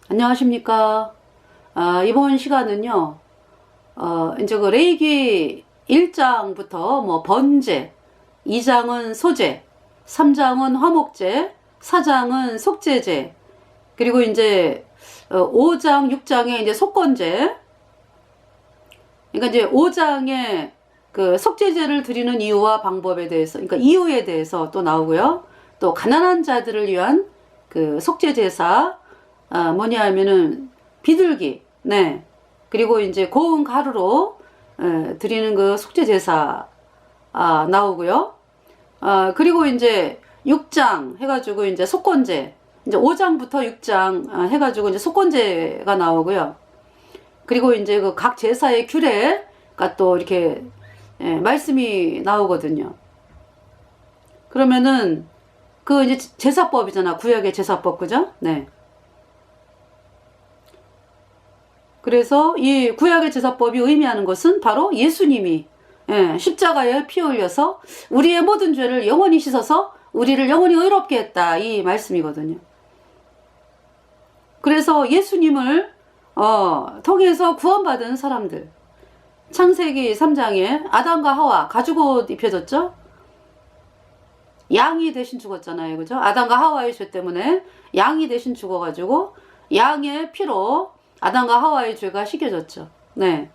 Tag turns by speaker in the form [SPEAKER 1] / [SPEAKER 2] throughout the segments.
[SPEAKER 1] 안녕하십니까. 이번 시간은요, 이제 그 레이기 1장부터 뭐 번제, 2장은 소제, 3장은 화목제, 4장은 속제제, 그리고 이제 5장, 6장에 이제 속건제, 그러니까 이제 5장에 그 속제제를 드리는 이유와 방법에 대해서, 그러니까 이유에 대해서 또 나오고요. 또 가난한 자들을 위한 그 속제제사, 뭐냐 하면은 비둘기, 네. 그리고 이제 고운 가루로 드리는 그 속죄제사 나오고요. 그리고 이제 6장 해가지고 이제 속건제, 이제 5장부터 6장 해가지고 이제 속건제가 나오고요. 그리고 이제 그 각 제사의 규례가 또 이렇게 말씀이 나오거든요. 그러면은 그 이제 제사법이잖아. 구약의 제사법, 그죠? 네. 그래서 이 구약의 제사법이 의미하는 것은 바로 예수님이 십자가에 피 흘려서 우리의 모든 죄를 영원히 씻어서 우리를 영원히 의롭게 했다, 이 말씀이거든요. 그래서 예수님을 통해서 구원받은 사람들, 창세기 3장에 아담과 하와 가죽옷 입혀졌죠. 양이 대신 죽었잖아요, 그죠? 아담과 하와의 죄 때문에 양이 대신 죽어가지고 양의 피로 아담과 하와의 죄가 씻겨졌죠. 네.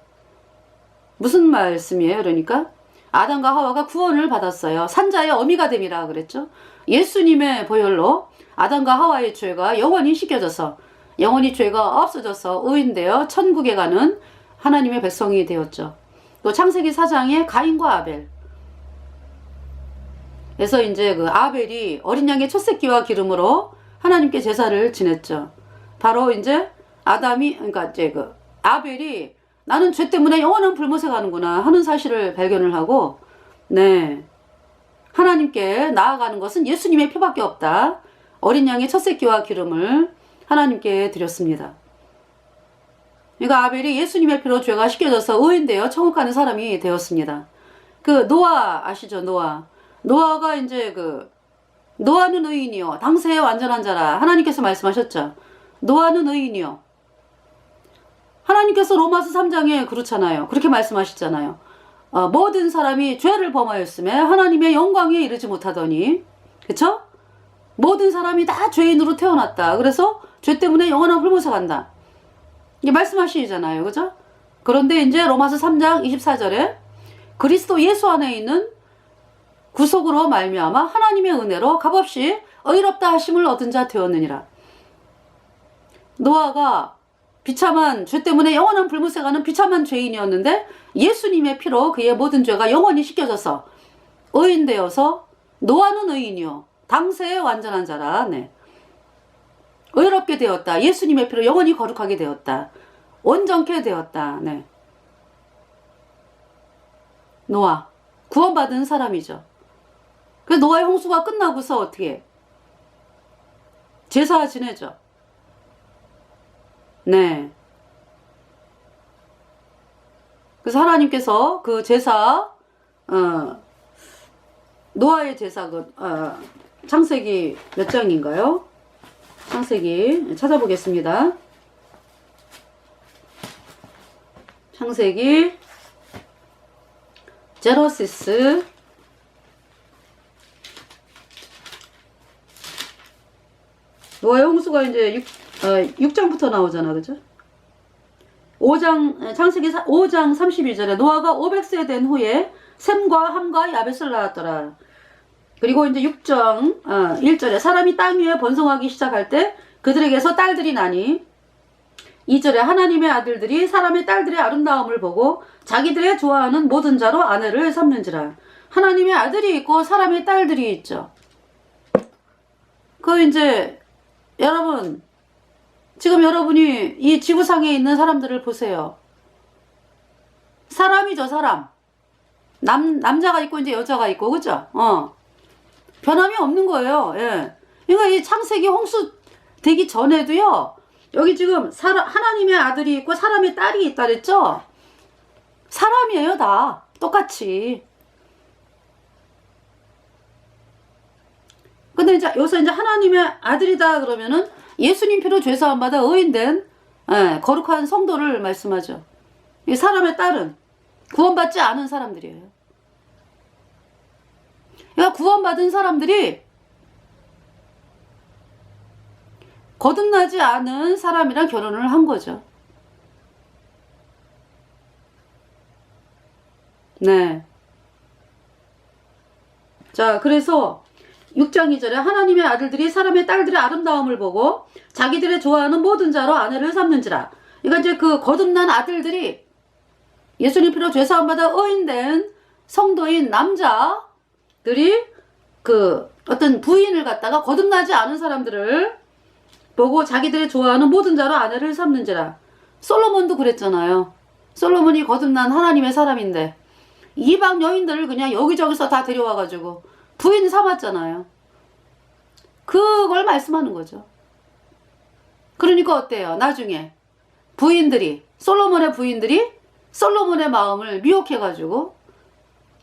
[SPEAKER 1] 무슨 말씀이에요? 그러니까 아담과 하와가 구원을 받았어요. 산자의 어미가 됨이라 그랬죠. 예수님의 보혈로 아담과 하와의 죄가 영원히 씻겨져서 영원히 죄가 없어져서 의인되어 천국에 가는 하나님의 백성이 되었죠. 또 창세기 4장에 가인과 아벨. 그래서 이제 그 아벨이 어린 양의 첫 새끼와 기름으로 하나님께 제사를 지냈죠. 바로 이제 아담이, 그러니까 이제 그 아벨이 나는 죄 때문에 영원한 불못에 가는구나 하는 사실을 발견을 하고, 네, 하나님께 나아가는 것은 예수님의 피밖에 없다. 어린 양의 첫 새끼와 기름을 하나님께 드렸습니다. 그러니까 아벨이 예수님의 피로 죄가 씻겨져서 의인되어 천국 가는 사람이 되었습니다. 그 노아 아시죠? 노아가 이제 그 노아는 의인이요 당세의 완전한 자라 하나님께서 말씀하셨죠. 노아는 의인이요. 하나님께서 로마서 3장에 그렇잖아요. 그렇게 말씀하시잖아요. 모든 사람이 죄를 범하였음에 하나님의 영광에 이르지 못하더니, 그쵸? 모든 사람이 다 죄인으로 태어났다. 그래서 죄 때문에 영원한 불못에 간다. 이게 말씀하시잖아요. 그죠? 그런데 이제 로마서 3장 24절에 그리스도 예수 안에 있는 구속으로 말미암아 하나님의 은혜로 값없이 의롭다 하심을 얻은 자 되었느니라. 노아가 비참한 죄 때문에 영원한 불못에 가는 비참한 죄인이었는데 예수님의 피로 그의 모든 죄가 영원히 씻겨져서 의인되어서 노아는 의인이요 당세의 완전한 자라, 네, 의롭게 되었다. 예수님의 피로 영원히 거룩하게 되었다. 온전케 되었다. 네. 노아 구원받은 사람이죠. 그 노아의 홍수가 끝나고서 어떻게 제사 지내죠. 네. 그래서 하나님께서 그 제사, 노아의 제사, 창세기 몇 장인가요? 창세기 찾아보겠습니다. 창세기, 제너시스, 노아의 홍수가 이제 6장부터 나오잖아, 그죠? 5장, 창세기 5장 32절에 노아가 500세 된 후에 셈과 함과 야벳을 낳았더라. 그리고 이제 6장 1절에 사람이 땅 위에 번성하기 시작할 때 그들에게서 딸들이 나니, 2절에 하나님의 아들들이 사람의 딸들의 아름다움을 보고 자기들의 좋아하는 모든 자로 아내를 삼는지라. 하나님의 아들이 있고 사람의 딸들이 있죠. 그 이제 여러분, 지금 여러분이 이 지구상에 있는 사람들을 보세요. 사람이죠, 사람. 남자가 있고 이제 여자가 있고, 그죠? 변함이 없는 거예요. 예. 그러니까 이 창세기 홍수 되기 전에도요, 여기 지금 하나님의 아들이 있고 사람의 딸이 있다 그랬죠? 사람이에요, 다. 똑같이. 근데 이제 여기서 이제 하나님의 아들이다 그러면은 예수님 피로 죄사함 받아 의인된 거룩한 성도를 말씀하죠. 이 사람의 딸은 구원받지 않은 사람들이에요. 그러니까 구원받은 사람들이 거듭나지 않은 사람이랑 결혼을 한 거죠. 네. 자, 그래서 6장 2절에 하나님의 아들들이 사람의 딸들의 아름다움을 보고 자기들의 좋아하는 모든 자로 아내를 삼는지라. 그러니까 이제 그 거듭난 아들들이 예수님 피로 죄사함 받아 의인된 성도인 남자들이 그 어떤 부인을 갖다가 거듭나지 않은 사람들을 보고 자기들의 좋아하는 모든 자로 아내를 삼는지라. 솔로몬도 그랬잖아요. 솔로몬이 거듭난 하나님의 사람인데 이방 여인들을 그냥 여기저기서 다 데려와가지고 부인 삼았잖아요. 그걸 말씀하는 거죠. 그러니까 어때요? 나중에 부인들이, 솔로몬의 부인들이 솔로몬의 마음을 미혹해가지고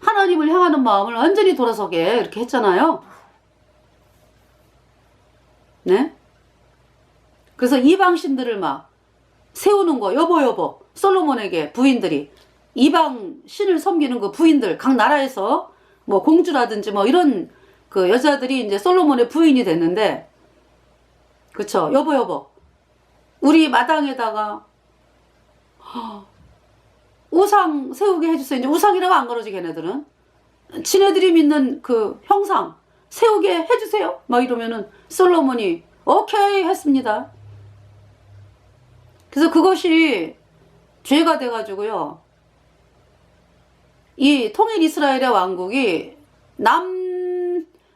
[SPEAKER 1] 하나님을 향하는 마음을 완전히 돌아서게 이렇게 했잖아요. 네? 그래서 이방 신들을 막 세우는 거, 여보 솔로몬에게 부인들이 이방 신을 섬기는 그 부인들, 각 나라에서 뭐 공주라든지 뭐 이런 그 여자들이 이제 솔로몬의 부인이 됐는데, 그쵸? 여보 우리 마당에다가 우상 세우게 해주세요. 이제 우상이라고 안 그러지, 걔네들은. 지네들이 믿는 그 형상 세우게 해주세요. 막 이러면은 솔로몬이 오케이 했습니다. 그래서 그것이 죄가 돼가지고요. 이 통일 이스라엘의 왕국이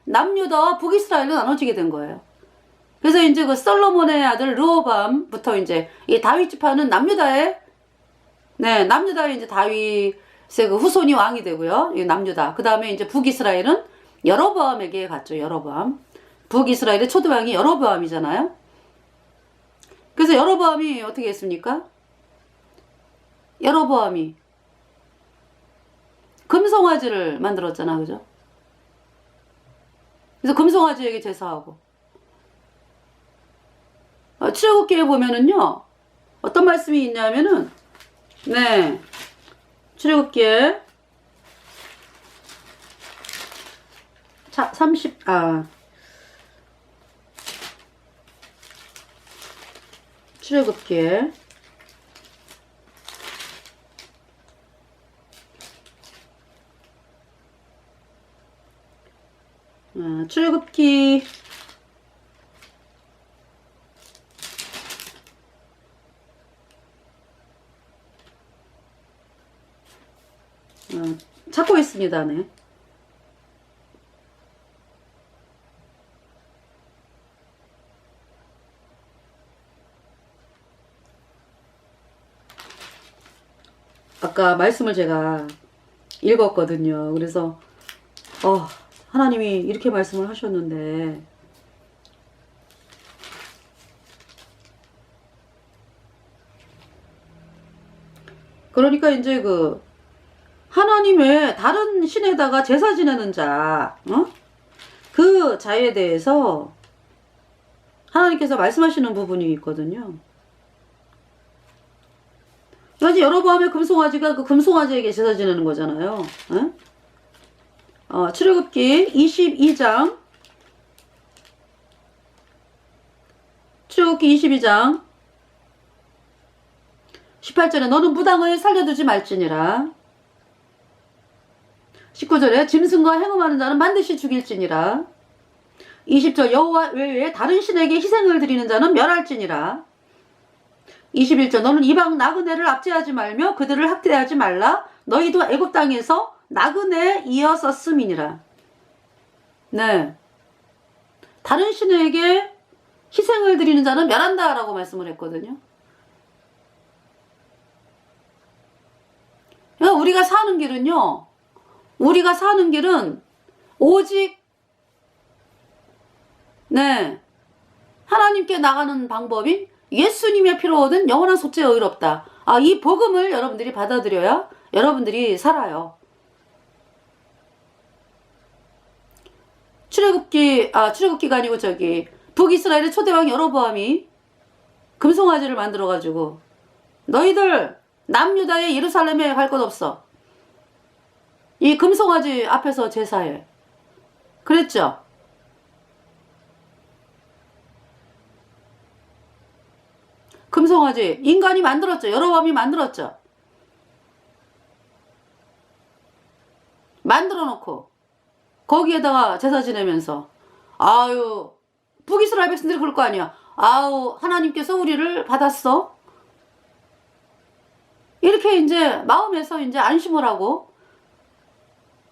[SPEAKER 1] 남유다와 북이스라엘로 나눠지게 된 거예요. 그래서 이제 그 솔로몬의 아들 르호밤부터 이제 이 다윗 지파는 남유다의 이제 다윗의 그 후손이 왕이 되고요. 이 남유다. 그 다음에 이제 북이스라엘은 여로보암에게 갔죠. 여로보암. 북이스라엘의 초대왕이 여로보암이잖아요. 그래서 여로보암이 어떻게 했습니까? 여로보암이 금송아지를 만들었잖아, 그죠? 그래서 금송아지에게 제사하고. 출애굽기에 보면은요, 어떤 말씀이 있냐면은, 네, 출애굽기에 30, 출애굽기 30, 찾고 있습니다. 네. 아까 말씀을 제가 읽었거든요. 그래서 하나님이 이렇게 말씀을 하셨는데, 그러니까 이제 그 하나님의 다른 신에다가 제사 지내는 자, 그 자에 대해서 하나님께서 말씀하시는 부분이 있거든요. 그래서 여로보암의 금송아지가 그 금송아지에게 제사 지내는 거잖아요. 출애굽기 22장 18절에 너는 무당을 살려두지 말지니라. 19절에 짐승과 행음하는 자는 반드시 죽일지니라. 20절 여호와 외에 다른 신에게 희생을 드리는 자는 멸할지니라. 21절 너는 이방 나그네를 압제하지 말며 그들을 학대하지 말라. 너희도 애굽 땅에서 나그네에 이었었음이니라. 네, 다른 신에게 희생을 드리는 자는 멸한다 라고 말씀을 했거든요. 그러니까 우리가 사는 길은 오직 하나님께 나가는 방법이 예수님의 피로 얻은 영원한 속죄 의롭다. 이 복음을 여러분들이 받아들여야 여러분들이 살아요. 출애굽기가 아니고 북이스라엘의 초대왕 여로보암이 금송아지를 만들어가지고 너희들 남유다의 예루살렘에 갈 것 없어. 이 금송아지 앞에서 제사해. 그랬죠? 금송아지 인간이 만들었죠. 여로보암이 만들었죠. 만들어 놓고 거기에다가 제사 지내면서 아유 북이스라엘 백성들이 그럴 거 아니야. 아우 하나님께서 우리를 받았어. 이렇게 이제 마음에서 이제 안심을 하고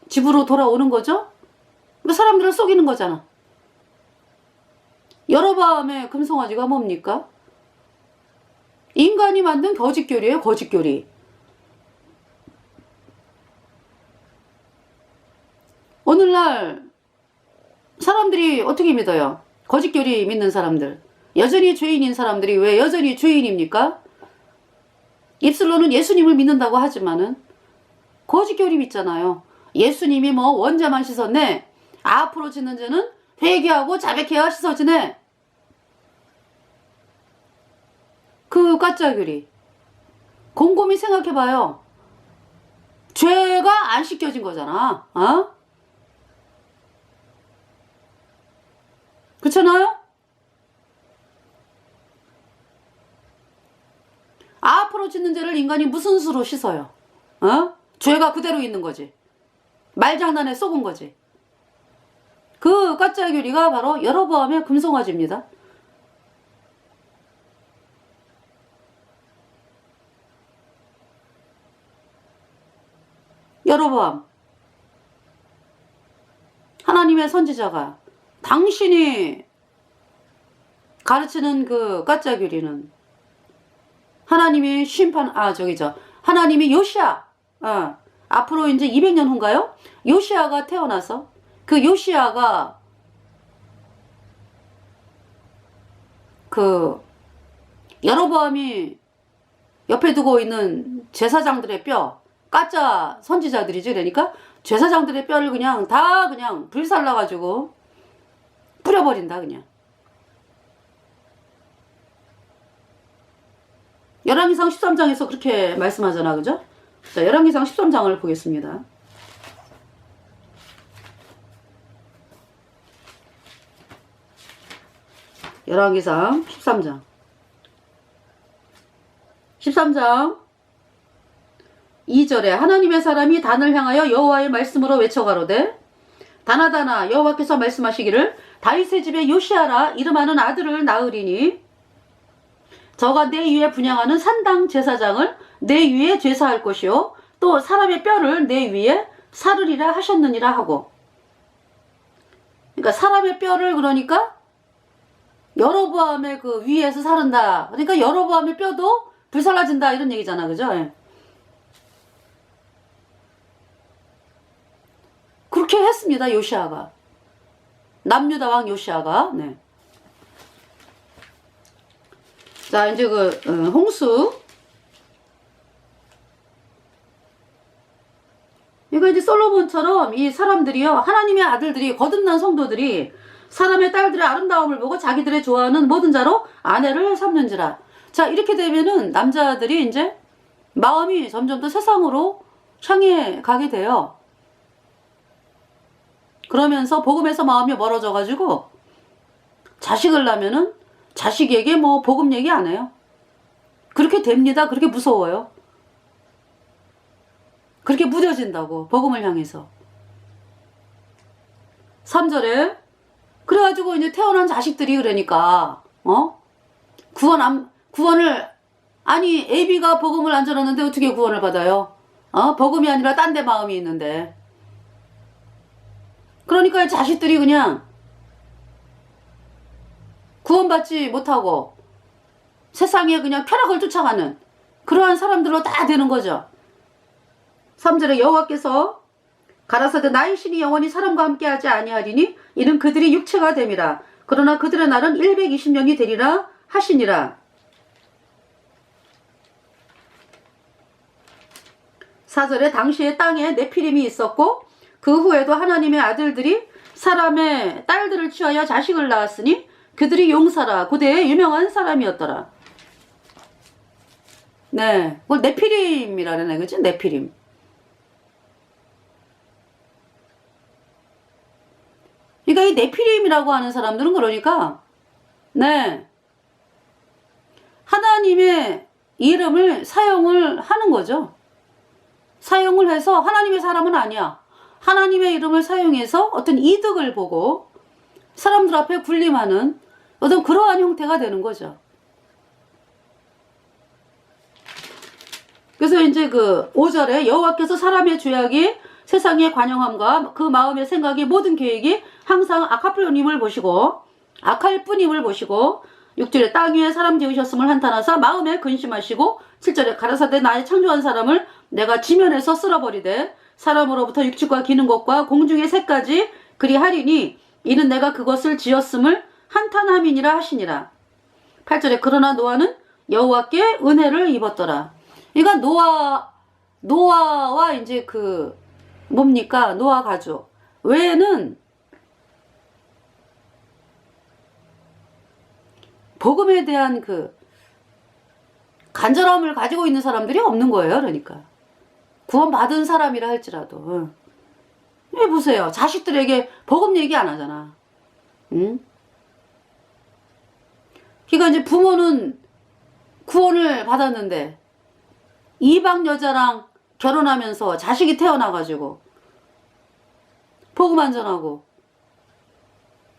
[SPEAKER 1] 집으로 돌아오는 거죠. 사람들을 속이는 거잖아. 여로보암의 금송아지가 뭡니까? 인간이 만든 거짓교리예요. 거짓교리. 오늘날 사람들이 어떻게 믿어요? 거짓교리 믿는 사람들. 여전히 죄인인 사람들이 왜 여전히 죄인입니까? 입술로는 예수님을 믿는다고 하지만은 거짓교리 믿잖아요. 예수님이 뭐 원자만 씻었네. 앞으로 짓는 죄는 회개하고 자백해야 씻어지네. 그 가짜교리. 곰곰이 생각해봐요. 죄가 안 씻겨진 거잖아. 어? 그렇잖아요? 앞으로 짓는 죄를 인간이 무슨 수로 씻어요? 어? 죄가 그대로 있는 거지. 말장난에 속은 거지. 그 가짜교리가 바로 여로보암의 금송아지입니다. 여로보암, 하나님의 선지자가 당신이 가르치는 그 가짜교리는 하나님이 하나님이 요시야, 앞으로 이제 200년 후인가요? 요시야가 태어나서 그 요시야가 그 여로보암이 옆에 두고 있는 제사장들의 뼈, 가짜 선지자들이지. 그러니까 제사장들의 뼈를 그냥 다 그냥 불살라가지고 뿌려버린다 그냥. 열왕기상 13장에서 그렇게 말씀하잖아. 그죠? 자, 열왕기상 13장을 보겠습니다. 열왕기상 13장 2절에 하나님의 사람이 단을 향하여 여호와의 말씀으로 외쳐가로되 다나다나 여호와께서 말씀하시기를 다윗의 집에 요시아라 이름하는 아들을 낳으리니 저가 내 위에 분향하는 산당 제사장을 내 위에 제사할 것이요 또 사람의 뼈를 내 위에 사르리라 하셨느니라 하고. 그러니까 사람의 뼈를 그러니까 여로보암의 그 위에서 사른다. 그러니까 여로보암의 뼈도 불살라진다 이런 얘기잖아. 그죠? 예. 그렇게 했습니다. 요시아가. 남유다 왕 요시아가. 네. 자, 이제 홍수. 이거 이제 솔로몬처럼 이 사람들이요, 하나님의 아들들이, 거듭난 성도들이 사람의 딸들의 아름다움을 보고 자기들의 좋아하는 모든 자로 아내를 삼는지라. 자, 이렇게 되면은 남자들이 이제 마음이 점점 더 세상으로 향해 가게 돼요. 그러면서 복음에서 마음이 멀어져가지고 자식을 낳으면은 자식에게 뭐 복음 얘기 안 해요. 그렇게 됩니다. 그렇게 무서워요. 그렇게 무뎌진다고 복음을 향해서. 3절에 그래가지고 이제 태어난 자식들이 그러니까 구원을 아니 애비가 복음을 안 전했는데 어떻게 구원을 받아요? 복음이 아니라 딴 데 마음이 있는데. 그러니까 자식들이 그냥 구원받지 못하고 세상에 그냥 쾌락을 쫓아가는 그러한 사람들로 다 되는 거죠. 3절에 여호와께서 가라사대 나의 신이 영원히 사람과 함께하지 아니하리니 이는 그들이 육체가 됨이라. 그러나 그들의 날은 120년이 되리라 하시니라. 4절에 당시에 땅에 네피림이 있었고 그 후에도 하나님의 아들들이 사람의 딸들을 취하여 자식을 낳았으니 그들이 용사라. 고대의 유명한 사람이었더라. 네, 뭐 네피림이라는 애그지? 네피림. 그러니까 이 네피림이라고 하는 사람들은 그러니까 네, 하나님의 이름을 사용을 하는 거죠. 사용을 해서 하나님의 사람은 아니야. 하나님의 이름을 사용해서 어떤 이득을 보고 사람들 앞에 군림하는 어떤 그러한 형태가 되는 거죠. 그래서 이제 그 5절에 여호와께서 사람의 죄악이 세상의 관영함과 그 마음의 생각이 모든 계획이 항상 악할 뿐임을 보시고 6절에 땅 위에 사람 지으셨음을 한탄하사 마음에 근심하시고 7절에 가라사대 나의 창조한 사람을 내가 지면에서 쓸어버리되 사람으로부터 육축과 기는 것과 공중의 새까지 그리하리니 이는 내가 그것을 지었음을 한탄함이니라 하시니라. 8절에 그러나 노아는 여호와께 은혜를 입었더라. 그러니까 노아와 이제 그 뭡니까? 노아 가족 외에는 복음에 대한 그 간절함을 가지고 있는 사람들이 없는 거예요. 그러니까 구원받은 사람이라 할지라도 왜 보세요. 자식들에게 복음 얘기 안 하잖아. 응? 그러니까 이제 부모는 구원을 받았는데 이방 여자랑 결혼하면서 자식이 태어나가지고 복음 안 전하고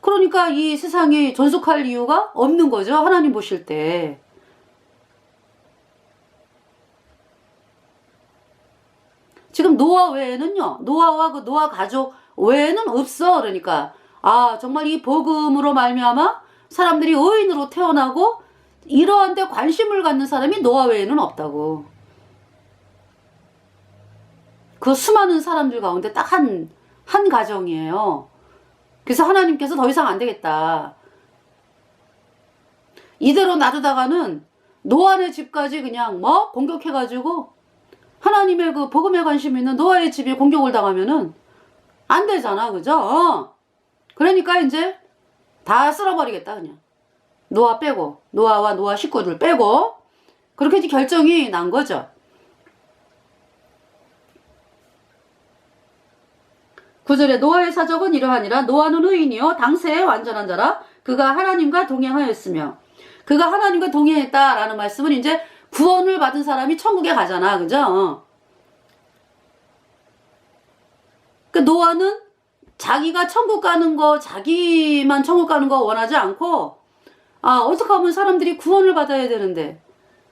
[SPEAKER 1] 그러니까 이 세상이 존속할 이유가 없는 거죠. 하나님 보실 때. 지금 노아 외에는요. 노아와 그 노아 가족 외에는 없어. 그러니까 정말 이 복음으로 말미암아 사람들이 의인으로 태어나고 이러한 데 관심을 갖는 사람이 노아 외에는 없다고. 그 수많은 사람들 가운데 딱 한 가정이에요. 그래서 하나님께서 더 이상 안 되겠다. 이대로 놔두다가는 노아네 집까지 그냥 공격해가지고 하나님의 그 복음에 관심 있는 노아의 집이 공격을 당하면은 안 되잖아. 그죠? 그러니까 이제 다 쓸어버리겠다. 그냥. 노아 빼고. 노아와 노아 식구들 빼고. 그렇게 이제 결정이 난 거죠. 9절에 노아의 사적은 이러하니라. 노아는 의인이요 당세의 완전한 자라. 그가 하나님과 동행하였으며. 그가 하나님과 동행했다라는 말씀은 이제 구원을 받은 사람이 천국에 가잖아. 그죠? 그 노아는 자기가 천국 가는 거, 자기만 천국 가는 거 원하지 않고 어떻게 하면 사람들이 구원을 받아야 되는데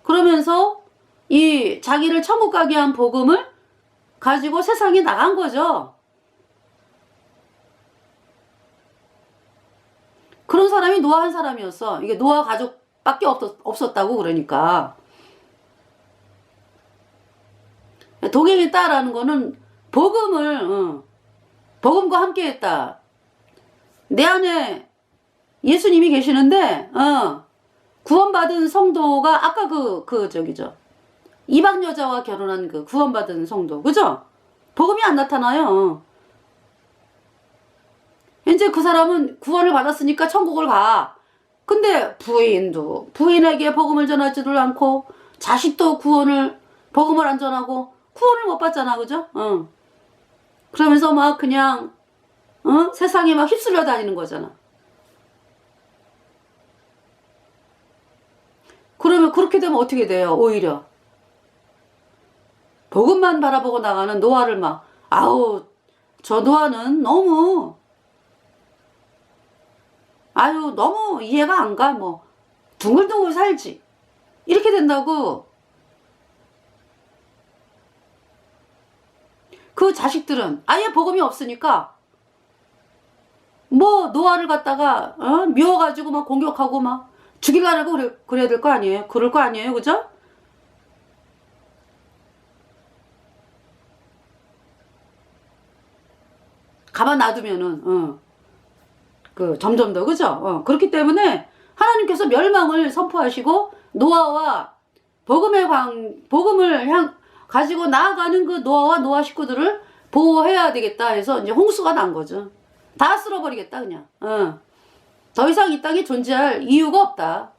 [SPEAKER 1] 그러면서 이 자기를 천국 가게 한 복음을 가지고 세상에 나간 거죠. 그런 사람이 노아 한 사람이었어. 이게 노아 가족밖에 없었다고. 그러니까 동행했다라는 거는 복음과 함께 했다. 내 안에 예수님이 계시는데 구원받은 성도가 아까 저기죠. 이방 여자와 결혼한 그 구원받은 성도. 그죠? 복음이 안 나타나요. 이제 그 사람은 구원을 받았으니까 천국을 가. 근데 부인에게 복음을 전하지를 않고 자식도 복음을 안 전하고 구원을 못 받잖아. 그죠? 그러면서 막 그냥 세상에 막 휩쓸려 다니는 거잖아. 그러면 그렇게 되면 어떻게 돼요? 오히려 복음만 바라보고 나가는 노아를 저 노아는 너무 이해가 안 가. 둥글둥글 살지. 이렇게 된다고. 그 자식들은 아예 복음이 없으니까 노아를 갖다가 미워가지고 막 공격하고 막 죽이려고 그래야 될 거 아니에요? 그럴 거 아니에요? 그죠? 가만 놔두면은 점점 더. 그죠? 그렇기 때문에 하나님께서 멸망을 선포하시고 노아와 복음을 가지고 나아가는 그 노아와 노아 식구들을 보호해야 되겠다 해서 이제 홍수가 난 거죠. 다 쓸어버리겠다 그냥. 더 이상 이 땅에 존재할 이유가 없다.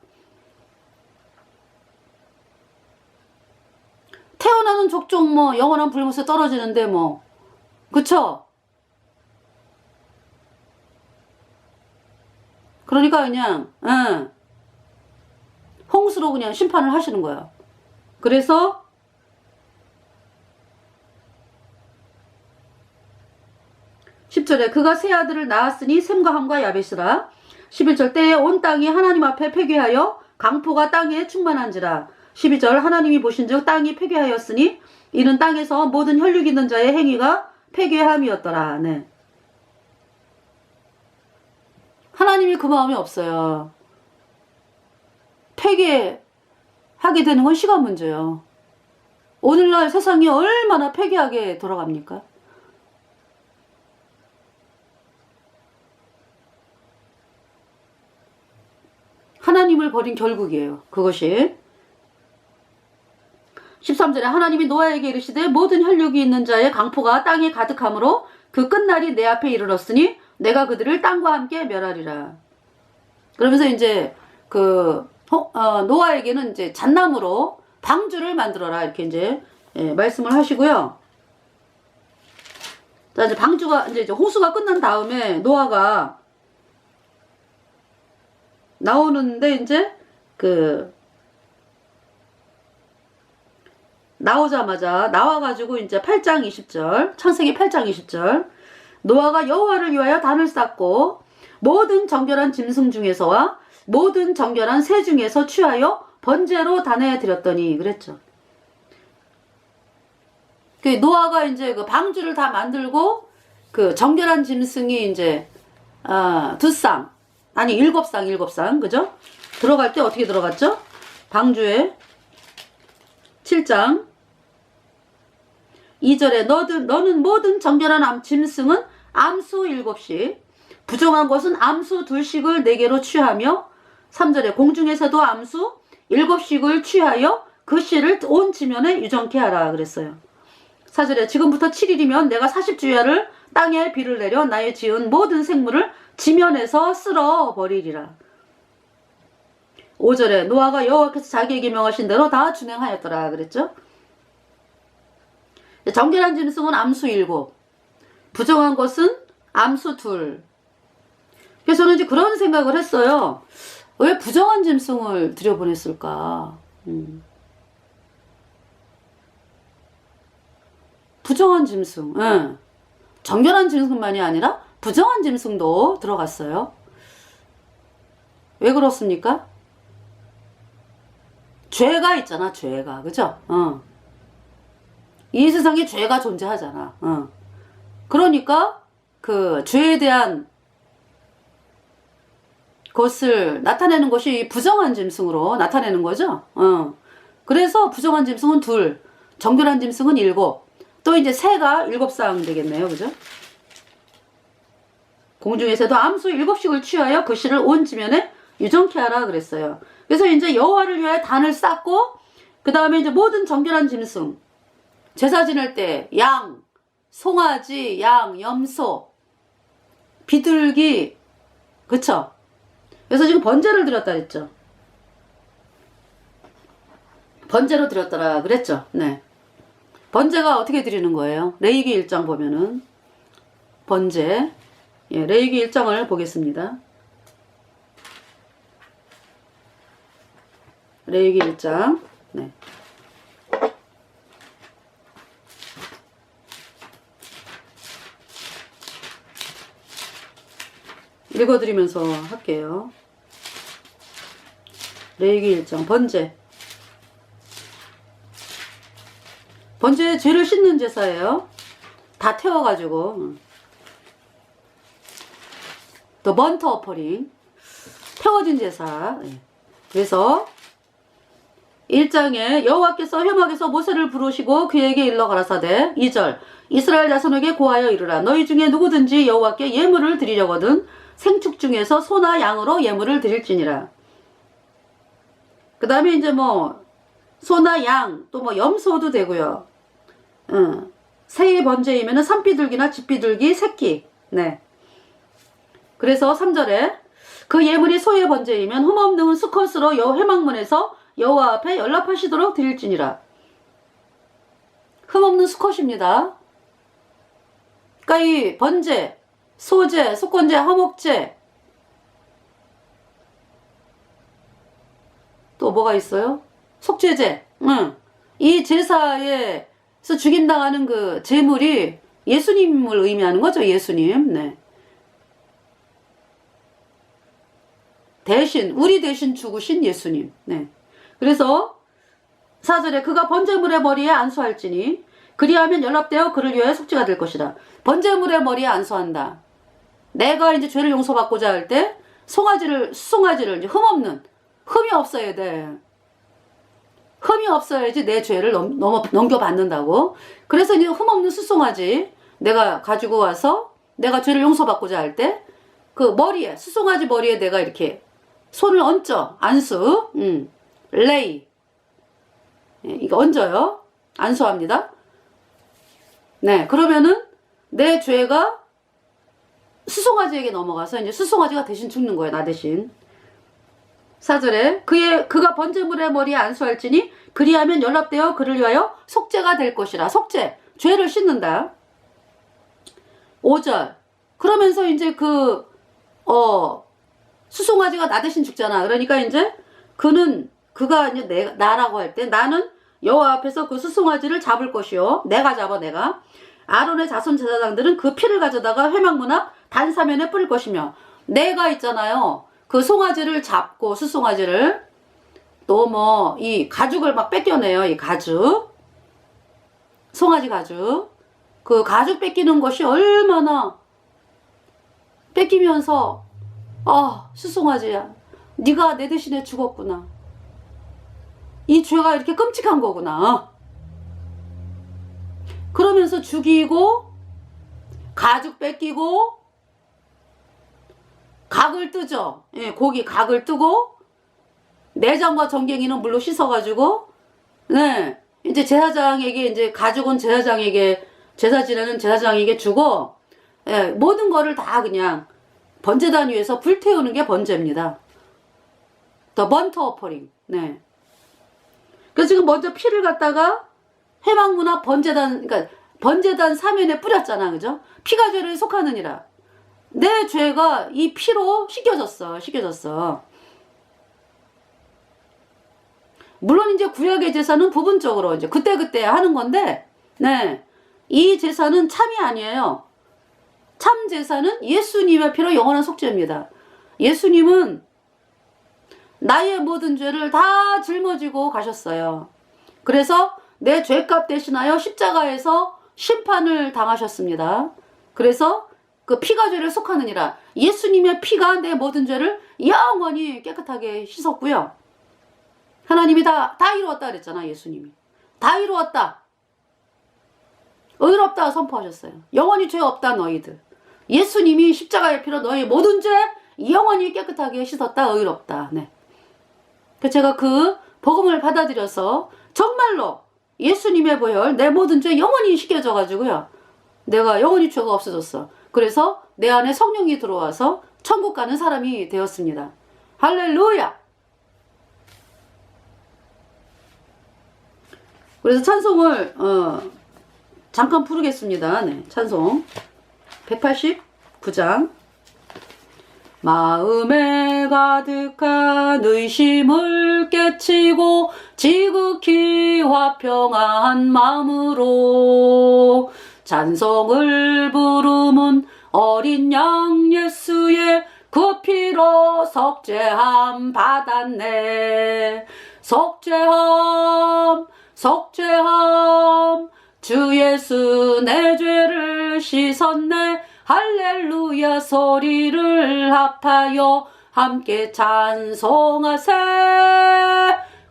[SPEAKER 1] 태어나는 족족 뭐 영원한 불못에 떨어지는데 뭐 그쵸? 그러니까 그냥 홍수로 그냥 심판을 하시는 거야. 그래서 10절에 그가 세 아들을 낳았으니 셈과 함과 야벳이라. 11절 때에 온 땅이 하나님 앞에 폐괴하여 강포가 땅에 충만한지라. 12절 하나님이 보신즉 땅이 폐괴하였으니 이는 땅에서 모든 혈육 있는 자의 행위가 폐괴함이었더라. 네. 하나님이 그 마음이 없어요. 폐괴하게 되는 건 시간 문제예요. 오늘날 세상이 얼마나 폐괴하게 돌아갑니까? 하나님을 버린 결국이에요. 그것이 13절에 하나님이 노아에게 이르시되 모든 혈육이 있는 자의 강포가 땅에 가득하므로 그 끝날이 내 앞에 이르렀으니 내가 그들을 땅과 함께 멸하리라. 그러면서 이제 노아에게는 이제 잣나무로 방주를 만들어라 이렇게 이제 말씀을 하시고요. 자, 이제 방주가 이제 호수가 끝난 다음에 노아가 나오는데 이제 나오자마자 나와가지고 이제 8장 20절 창세기 8장 20절 노아가 여호와를 위하여 단을 쌓고 모든 정결한 짐승 중에서와 모든 정결한 새 중에서 취하여 번제로 단에 드렸더니 그랬죠. 노아가 이제 그 방주를 다 만들고 그 정결한 짐승이 이제 2쌍 아니 7쌍 그죠? 들어갈 때 어떻게 들어갔죠? 방주에 7장 2절에 너는 모든 정결한 짐승은 암수 7씩 부정한 것은 암수 2씩을 4개로 취하며 3절에 공중에서도 암수 7씩을 취하여 그 씨를 온 지면에 유정케 하라 그랬어요. 4절에 지금부터 7일이면 내가 40주야를 땅에 비를 내려 나의 지은 모든 생물을 지면에서 쓸어 버리리라. 5절에 노아가 여호와께서 자기에게 명하신 대로 다 준행하였더라 그랬죠. 정결한 짐승은 암수 7, 부정한 것은 암수 2. 그래서 저는 이제 그런 생각을 했어요. 왜 부정한 짐승을 들여보냈을까? 부정한 짐승, 정결한 짐승만이 아니라 부정한 짐승도 들어갔어요. 왜 그렇습니까? 죄가 있잖아, 죄가. 그죠? 이 세상에 죄가 존재하잖아. 그러니까 그 죄에 대한 것을 나타내는 것이 부정한 짐승으로 나타내는 거죠. 그래서 부정한 짐승은 2, 정결한 짐승은 7, 또 이제 새가 7쌍 되겠네요. 그죠? 공중에서도 암수 7씩을 취하여 그 씨를 온 지면에 유정케 하라 그랬어요. 그래서 이제 여호와를 위하여 단을 쌓고 그 다음에 이제 모든 정결한 짐승 제사 지낼 때 양, 송아지, 양, 염소, 비둘기 그쵸? 그래서 지금 번제를 드렸다 그랬죠. 번제로 드렸더라 그랬죠. 네. 번제가 어떻게 드리는 거예요? 레위기 1장 보면은 번제 레위기 1장을 보겠습니다. 레위기 1장 네. 읽어드리면서 할게요. 레위기 1장 번제 죄를 씻는 제사예요. 다 태워가지고 또 번트 어퍼링 태워진 제사. 그래서 1장에 여호와께서 회막에서 모세를 부르시고 그에게 일러 가라사대 2절 이스라엘 자손에게 고하여 이르라 너희 중에 누구든지 여호와께 예물을 드리려거든 생축 중에서 소나 양으로 예물을 드릴지니라. 그 다음에 이제 뭐 소나 양 또 뭐 염소도 되고요. 새의 번제이면은 산비둘기나 집비둘기 새끼. 네. 그래서 3절에 그 예물이 소의 번제이면 흠없는 수컷으로 회막문에서 여호와 앞에 연락하시도록 드릴지니라. 흠없는 수컷입니다. 그러니까 이 번제, 소제, 속건제, 화목제, 또 뭐가 있어요? 속죄제. 이 제사에서 죽임당하는 그 제물이 예수님을 의미하는 거죠. 예수님. 네. 대신, 우리 대신 죽으신 예수님. 네. 그래서 4절에 그가 번제물의 머리에 안수할지니 그리하면 연합되어 그를 위하여 속죄가 될 것이다. 번제물의 머리에 안수한다. 내가 이제 죄를 용서받고자 할 때 수송아지를 이제 흠이 없어야 돼. 흠이 없어야지 내 죄를 넘겨받는다고. 그래서 이제 흠없는 수송아지 내가 가지고 와서 내가 죄를 용서받고자 할 때 그 머리에, 수송아지 머리에 내가 이렇게 손을 얹죠. 안수. 레이. 이거 얹어요. 안수합니다. 네, 그러면은 내 죄가 수송아지에게 넘어가서 이제 수송아지가 대신 죽는 거예요. 나 대신. 4절에 그가 번제물의 머리에 안수할지니 그리하면 연합되어 그를 위하여 속죄가 될 것이라. 속죄, 죄를 씻는다. 5절, 그러면서 이제 수송아지가 나 대신 죽잖아. 그러니까 이제 그가 이제 나라고 할 때 나는 여호와 앞에서 그 수송아지를 잡을 것이요. 내가 잡아, 내가. 아론의 자손 제사장들은 그 피를 가져다가 회막문 앞 단사면에 뿌릴 것이며, 내가 있잖아요. 그 송아지를 잡고, 수송아지를 또 이 가죽을 막 뺏겨내요. 이 가죽, 송아지 가죽. 그 가죽 뺏기는 것이 얼마나 뺏기면서 수송아지야, 네가 내 대신에 죽었구나. 이 죄가 이렇게 끔찍한 거구나. 그러면서 죽이고 가죽 뺏기고 각을 뜨죠. 예, 고기 각을 뜨고 내장과 정갱이는 물로 씻어가지고, 네, 이제 제사장에게, 이제 가죽은 제사장에게, 제사 지내는 제사장에게 주고, 예, 모든 거를 다 그냥 번제단 위에서 불태우는 게 번제입니다. 더 번트 어퍼링. 네. 그래서 지금 먼저 피를 갖다가 회막문 앞 그러니까 번제단 사면에 뿌렸잖아. 그죠? 피가 죄를 속하느니라. 내 죄가 이 피로 씻겨졌어. 물론 이제 구약의 제사는 부분적으로 이제 그때그때 하는 건데, 네. 이 제사는 참이 아니에요. 참 제사는 예수님의 피로 영원한 속죄입니다. 예수님은 나의 모든 죄를 다 짊어지고 가셨어요. 그래서 내 죄값 대신하여 십자가에서 심판을 당하셨습니다. 그래서 그 피가 죄를 속하느니라. 예수님의 피가 내 모든 죄를 영원히 깨끗하게 씻었고요. 하나님이 다 이루었다 그랬잖아. 예수님이 다 이루었다, 의롭다 선포하셨어요. 영원히 죄 없다 너희들. 예수님이 십자가의 피로 너희 모든 죄 영원히 깨끗하게 씻었다, 의롭다. 네. 제가 그 복음을 받아들여서 정말로 예수님의 보혈, 내 모든 죄 영원히 씻겨져 가지고요, 내가 영원히 죄가 없어졌어. 그래서 내 안에 성령이 들어와서 천국 가는 사람이 되었습니다. 할렐루야. 그래서 찬송을 잠깐 부르겠습니다. 네, 찬송 189장. 마음에 가득한 의심을 깨치고 지극히 화평한 마음으로 찬송을 부르문 어린 양 예수의 그 피로 속죄함 받았네. 속죄함 주 예수 내 죄를 씻었네. 할렐루야 소리를 합하여 함께 찬송하세.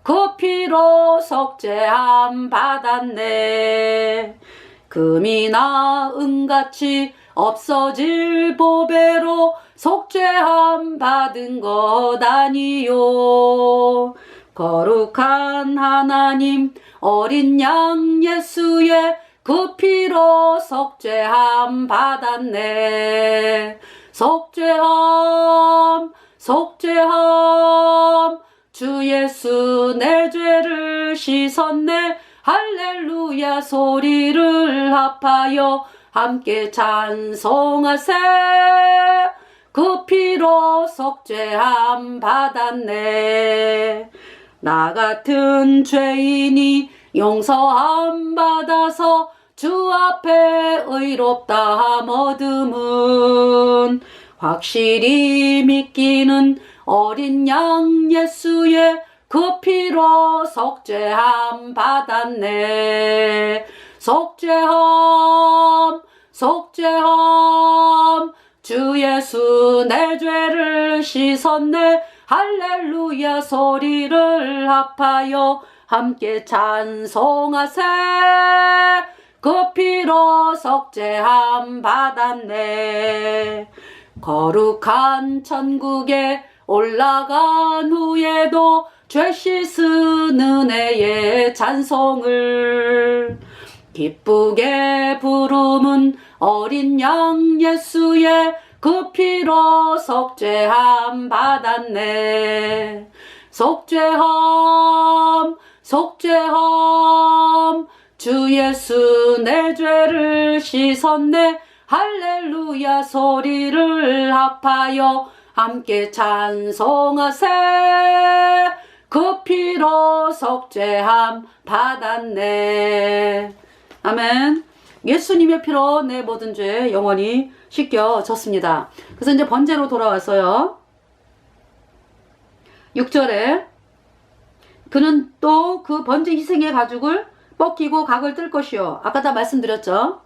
[SPEAKER 1] 그 피로 속죄함 받았네. 금이나 은같이 없어질 보배로 속죄함 받은 것 아니요. 거룩한 하나님 어린 양 예수의 그 피로 속죄함 받았네. 속죄함 속죄함. 주 예수 내 죄를 씻었네. 할렐루야 소리를 합하여 함께 찬송하세. 그 피로 속죄함 받았네. 나 같은 죄인이 용서함 받아서 주 앞에 의롭다함 얻음은 확실히 믿기는 어린 양 예수의 그 피로 속죄함 받았네. 속죄함 속죄함. 주 예수 내 죄를 씻었네. 할렐루야 소리를 합하여 함께 찬송하세. 그 피로 속죄함 받았네. 거룩한 천국에 올라간 후에도 죄 씻은 은혜의 찬송을 기쁘게 부르는 어린 양 예수의 그 피로 속죄함 받았네. 속죄함 속죄함. 주 예수 내 죄를 씻었네. 할렐루야 소리를 합하여 함께 찬송하세. 그 피로 속죄함 받았네. 아멘. 예수님의 피로 내 모든 죄 영원히 씻겨졌습니다. 그래서 이제 번제로 돌아왔어요. 6절에 그는 또 그 번제 희생의 가죽을 벗기고 각을 뜰 것이요. 아까 다 말씀드렸죠.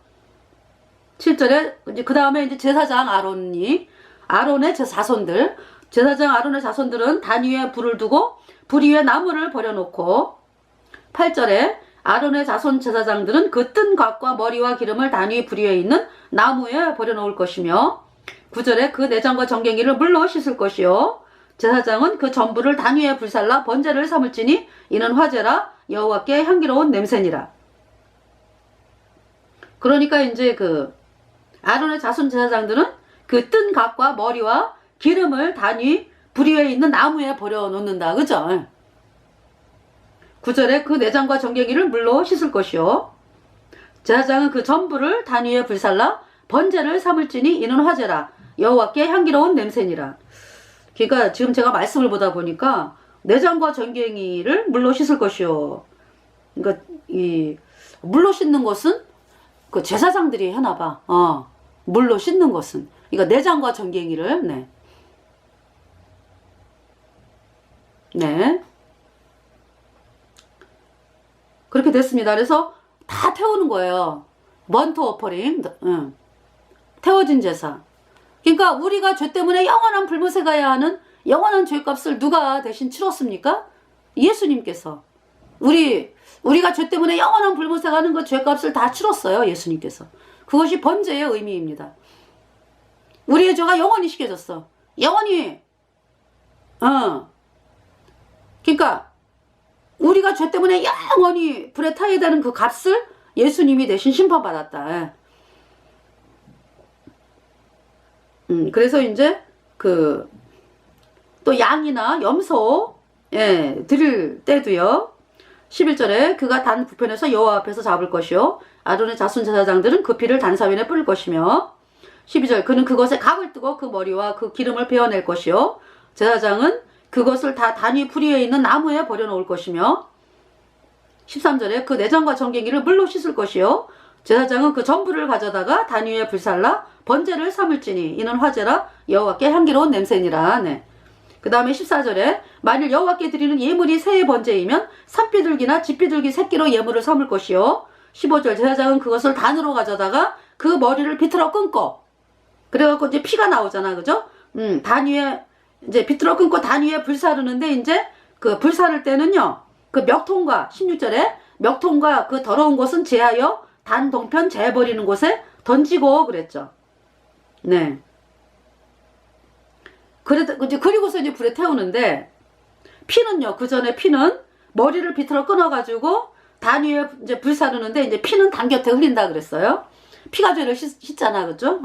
[SPEAKER 1] 7절에 이제 그 다음에 이제 제사장 아론의 자손들, 제사장 아론의 자손들은 단 위에 불을 두고 불 위에 나무를 버려놓고, 8절에 아론의 자손 제사장들은 그 뜬 곽과 머리와 기름을 단 위 불 위에 있는 나무에 버려놓을 것이며, 9절에 그 내장과 정갱이를 물로 씻을 것이요. 제사장은 그 전부를 단 위에 불살라 번제를 삼을지니 이는 화제라 여호와께 향기로운 냄새니라. 그러니까 이제 그 아론의 자손 제사장들은 그 뜬 각과 머리와 기름을 단 위 불 위에 있는 나무에 버려놓는다. 그죠? 9절에 그 내장과 정갱이를 물로 씻을 것이요. 제사장은 그 전부를 단 위에 불살라 번제를 삼을지니 이는 화제라 여호와께 향기로운 냄새니라. 그러니까 지금 제가 말씀을 보다 보니까 내장과 정갱이를 물로 씻을 것이요. 그러니까 이 물로 씻는 것은 그 제사장들이 하나 봐. 물로 씻는 것은. 그러니까 내장과 정갱이를 네. 그렇게 됐습니다. 그래서 다 태우는 거예요. 번트 오퍼링, 태워진 제사. 그러니까 우리가 죄 때문에 영원한 불못에 가야 하는 영원한 죄값을 누가 대신 치렀습니까? 예수님께서. 우리가 죄 때문에 영원한 불못에 가는 그 죄값을 다 치렀어요. 예수님께서. 그것이 번제의 의미입니다. 우리의 죄가 영원히 씻겨졌어. 영원히. 그러니까 우리가 죄 때문에 영원히 불에 타야 되는 그 값을 예수님이 대신 심판받았다. 그래서 이제 또 양이나 염소 드릴 때도요. 11절에 그가 단 부편에서 여호와 앞에서 잡을 것이요. 아론의 자손 제사장들은 그 피를 단사위에 뿌릴 것이며, 12절 그는 그것에 각을 뜨고 그 머리와 그 기름을 베어낼 것이요. 제사장은 그것을 다 단위 불 위에 있는 나무에 버려놓을 것이며, 13절에 그 내장과 정갱이를 물로 씻을 것이요. 제사장은 그 전부를 가져다가 단 위에 불살라 번제를 삼을지니 이는 화제라 여호와께 향기로운 냄새니라. 그 다음에 14절에 만일 여호와께 드리는 예물이 새의 번제이면 산비둘기나 집비둘기 새끼로 예물을 삼을 것이요. 15절 제사장은 그것을 단으로 가져다가 그 머리를 비틀어 끊고, 그래갖고 이제 피가 나오잖아. 그죠? 단 위에 이제 비틀어 끊고 단 위에 불사르는데, 이제 그 불사를 때는요, 그 명통과 16절에 명통과 그 더러운 것은 제하여 단 동편 재버리는 곳에 던지고 그랬죠. 네. 그리고서 이제 불에 태우는데, 피는요, 그 전에 피는 머리를 비틀어 끊어가지고 단 위에 이제 불사르는데, 이제 피는 단 곁에 흘린다 그랬어요. 피가 죄를 씻잖아. 그죠?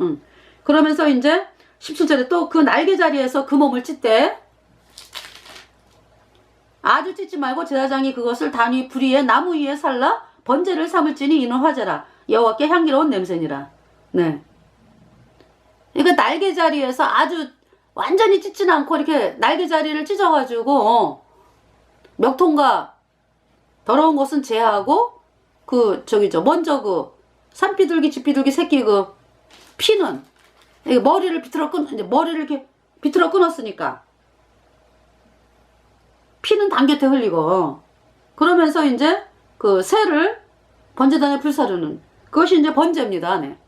[SPEAKER 1] 그러면서 이제 17절에 또 그 날개자리에서 그 몸을 찢되 아주 찢지 말고 제사장이 그것을 단위 불위에 나무 위에 살라 번제를 삼을지니 이는 화제라 여호와께 향기로운 냄새니라. 네. 그러니까 날개자리에서 아주 완전히 찢진 않고 이렇게 날개자리를 찢어가지고 명통과 더러운 것은 제하고 그 저기죠 먼저 그 산비둘기 집비둘기 새끼 그 피는 머리를 이제 머리를 이렇게 비틀어 끊었으니까 피는 담 곁에 흘리고 그러면서 이제 그 새를 번제단에 불사르는 그것이 이제 번제입니다. 네.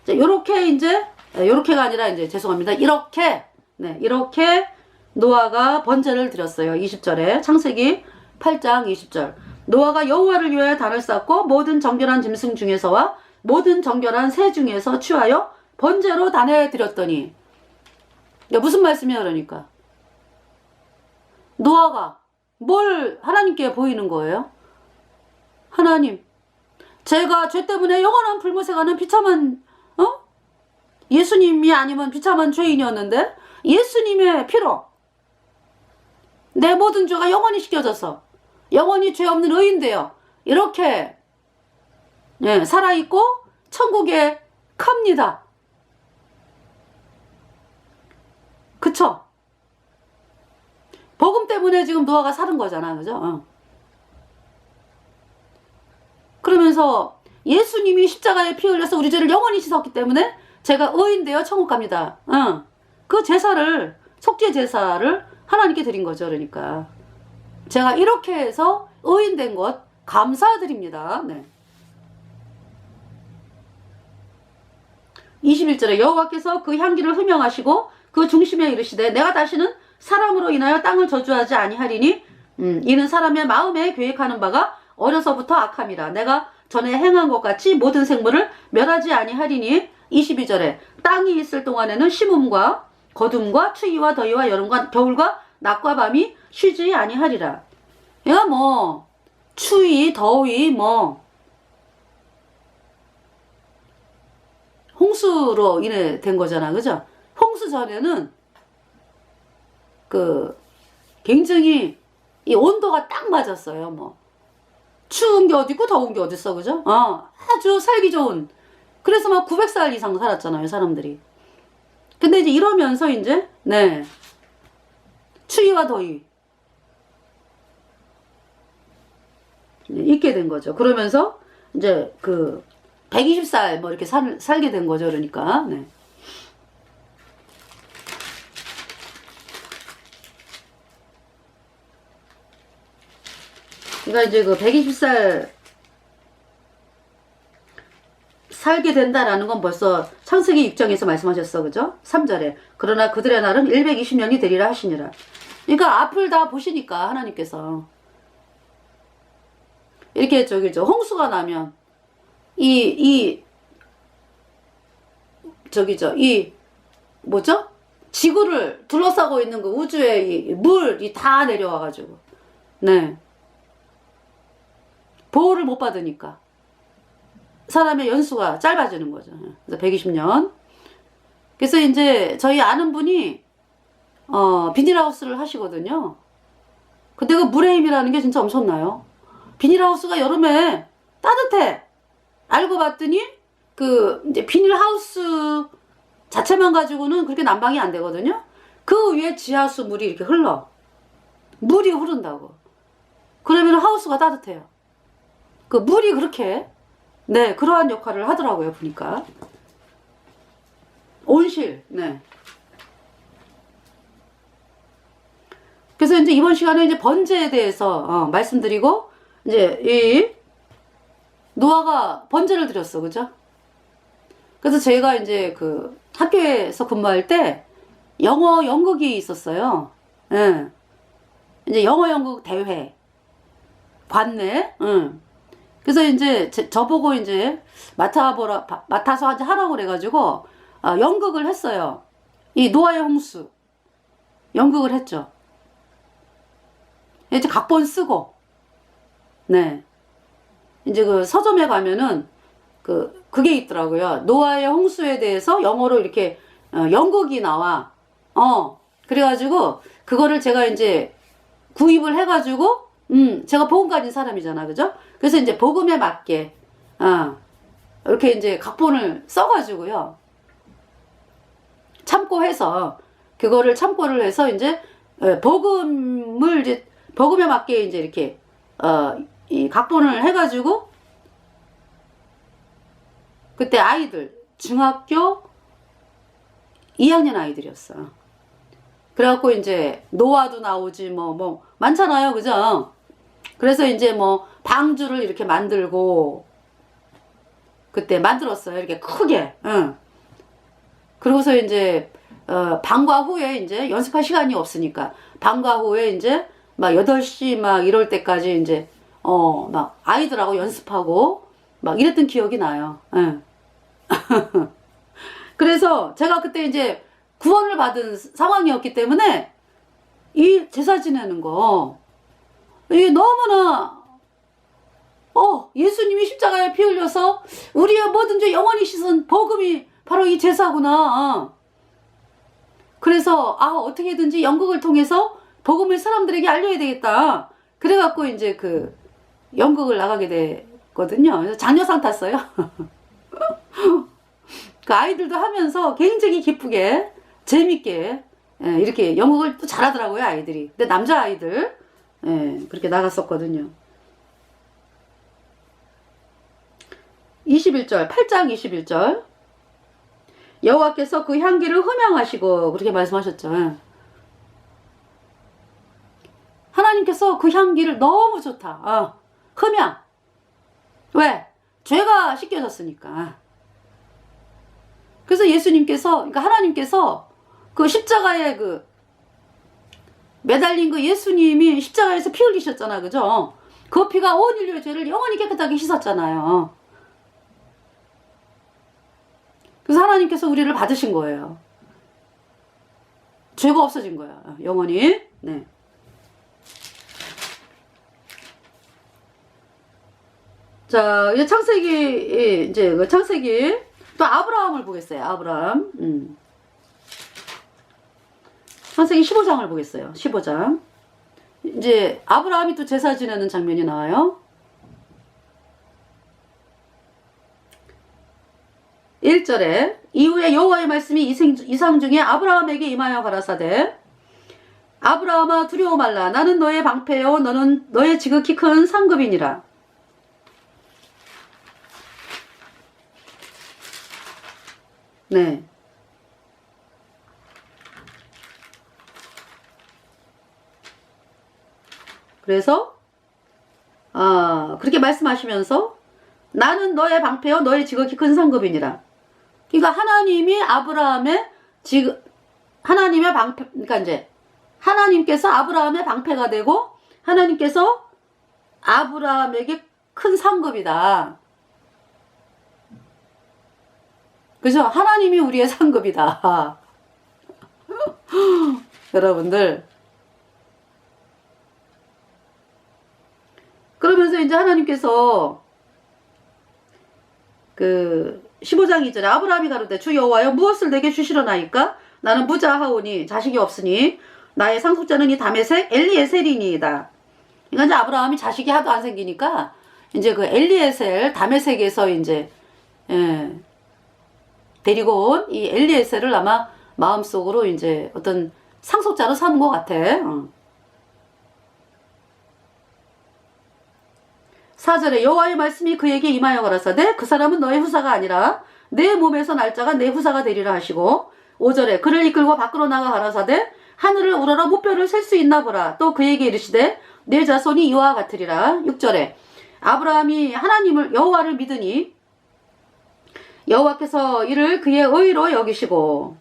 [SPEAKER 1] 요렇게 이제 요렇게가 아니라 이제 죄송합니다. 이렇게 네 이렇게 노아가 번제를 드렸어요. 20절에 창세기 8장 20절 노아가 여호와를 위하여 단을 쌓고 모든 정결한 짐승 중에서와 모든 정결한 새 중에서 취하여 번제로 단에 드렸더니 무슨 말씀이야 그러니까 노아가 뭘 하나님께 보이는 거예요? 하나님 제가 죄 때문에 영원한 불못에 가는 비참한 예수님이 아니면 비참한 죄인이었는데 예수님의 피로 내 모든 죄가 영원히 씻겨져서 영원히 죄 없는 의인 되어 이렇게 살아있고 천국에 갑니다. 그쵸? 복음 때문에 지금 노아가 사는 거잖아. 그죠? 그러면서 예수님이 십자가에 피 흘려서 우리 죄를 영원히 씻었기 때문에 제가 의인 되어 천국 갑니다. 그 제사를 속죄 제사를 하나님께 드린 거죠. 그러니까 제가 이렇게 해서 의인 된 것 감사드립니다. 네. 21절에 여호와께서 그 향기를 흠명하시고 그 중심에 이르시되 내가 다시는 사람으로 인하여 땅을 저주하지 아니하리니 이는 사람의 마음에 계획하는 바가 어려서부터 악함이라 내가 전에 행한 것 같이 모든 생물을 멸하지 아니하리니 22절에 땅이 있을 동안에는 심음과 거둠과 추위와 더위와 여름과 겨울과 낮과 밤이 쉬지 아니하리라. 얘가 뭐 추위 더위 뭐 홍수로 인해 된 거잖아. 그죠? 홍수 전에는 그 굉장히 이 온도가 딱 맞았어요. 뭐 추운 게 어디 있고 더운 게 어디 있어. 그죠? 아주 살기 좋은 그래서 막 900살 이상 살았잖아요. 사람들이. 근데 이제 이러면서 이제 네 추위와 더위 있게 된 거죠. 그러면서 이제 그 120살 뭐 이렇게 살게 된 거죠. 그러니까 네. 그러니까 이제 그 120살 살게 된다라는 건 벌써 창세기 6장에서 말씀하셨어. 그죠? 3절에 그러나 그들의 날은 120년이 되리라 하시니라. 그러니까 앞을 다 보시니까 하나님께서 이렇게 저기죠. 홍수가 나면 저기죠. 뭐죠? 지구를 둘러싸고 있는 그 우주의 이 물이 다 내려와가지고 네 보호를 못 받으니까 사람의 연수가 짧아지는 거죠. 그래서 120년. 그래서 이제 저희 아는 분이 비닐하우스를 하시거든요. 근데 그 물의 힘이라는 게 진짜 엄청나요. 비닐하우스가 여름에 따뜻해. 알고 봤더니 그 이제 비닐하우스 자체만 가지고는 그렇게 난방이 안 되거든요. 그 위에 지하수 물이 이렇게 흘러. 물이 흐른다고. 그러면 하우스가 따뜻해요. 그 물이 그렇게 네 그러한 역할을 하더라고요. 보니까 온실. 네. 그래서 이제 이번 시간에 이제 번제에 대해서 말씀드리고 이제 이 노아가 번제를 드렸어. 그죠? 그래서 제가 이제 그 학교에서 근무할 때 영어 연극이 있었어요. 예. 이제 영어 연극 대회 봤네. 그래서 이제 저보고 이제 맡아서 하라고 그래가지고 연극을 했어요. 이 노아의 홍수 연극을 했죠. 이제 각본 쓰고 네 이제 그 서점에 가면은 그게 있더라고요. 노아의 홍수에 대해서 영어로 이렇게 연극이 나와. 그래가지고 그거를 제가 이제 구입을 해가지고 제가 복음 가진 사람이잖아, 그죠? 그래서 이제 복음에 맞게 이렇게 이제 각본을 써가지고요, 참고해서 그거를 참고를 해서 이제 복음을 이제 복음에 맞게 이제 이렇게 이 각본을 해가지고 그때 아이들 중학교 2학년 아이들이었어. 그래갖고 이제 노아도 나오지 뭐 많잖아요, 그죠? 그래서 이제 뭐 방주를 이렇게 만들고 그때 만들었어요, 이렇게 크게. 그러고서 이제 방과 후에 이제 연습할 시간이 없으니까 방과 후에 이제 막 8시 막 이럴 때까지 이제 막 아이들하고 연습하고 막 이랬던 기억이 나요. 그래서 제가 그때 이제 구원을 받은 상황이었기 때문에 이 제사 지내는 거 이게 너무나 예수님이 십자가에 피 흘려서 우리의 뭐든지 영원히 씻은 복음이 바로 이 제사구나. 그래서 어떻게든지 연극을 통해서 복음을 사람들에게 알려야 되겠다. 그래갖고 이제 그 연극을 나가게 됐거든요. 그래서 장려상 탔어요. 그 아이들도 하면서 굉장히 기쁘게 재밌게 이렇게 연극을 또 잘하더라고요, 아이들이. 근데 남자 아이들 그렇게 나갔었거든요. 21절 8장 21절 여호와께서 그 향기를 흠양하시고 그렇게 말씀하셨죠. 하나님께서 그 향기를 너무 좋다. 흠양. 왜? 죄가 씻겨졌으니까. 그래서 예수님께서, 그러니까 하나님께서 그 십자가에 그 매달린 그 예수님이 십자가에서 피 흘리셨잖아, 그죠? 그 피가 온 인류의 죄를 영원히 깨끗하게 씻었잖아요. 그래서 하나님께서 우리를 받으신 거예요. 죄가 없어진 거야, 영원히. 네. 자, 이제 창세기 또 아브라함을 보겠어요. 아브라함. 창세기 15장을 보겠어요. 15장. 이제 아브라함이 또 제사 지내는 장면이 나와요. 1절에 이후에 여호와의 말씀이 이상 중에 아브라함에게 임하여 가라사대 아브라함아 두려워 말라. 나는 너의 방패요 너는 너의 지극히 큰 상급이니라. 네. 그래서 그렇게 말씀하시면서 나는 너의 방패요 너의 지극히 큰 상급이니라. 그러니까 하나님이 아브라함의 하나님의 방패, 그러니까 이제 하나님께서 아브라함의 방패가 되고 하나님께서 아브라함에게 큰 상급이다. 그죠? 하나님이 우리의 상급이다. 여러분들. 그러면서 이제 하나님께서 그 15장 2절에 아브라함이 가로되 주 여호와여 무엇을 내게 주시려나이까? 나는 무자하오니 자식이 없으니 나의 상속자는 이 다메섹 엘리에셀이니이다. 그러니까 이제 아브라함이 자식이 하도 안 생기니까 이제 그 엘리에셀 다메섹에서 이제 데리고 온 이 엘리에셀을 아마 마음속으로 이제 어떤 상속자로 삼은 것 같아. 4절에 여호와의 말씀이 그에게 임하여 가라사대 그 사람은 너의 후사가 아니라 내 몸에서 날짜가 내 후사가 되리라 하시고 5절에 그를 이끌고 밖으로 나가 가라사대 하늘을 우러러 무뼈를 셀 수 있나 보라. 또 그에게 이르시되 내 자손이 이와 같으리라. 6절에 아브라함이 하나님을 여호와를 믿으니 여호와께서 이를 그의 의로 여기시고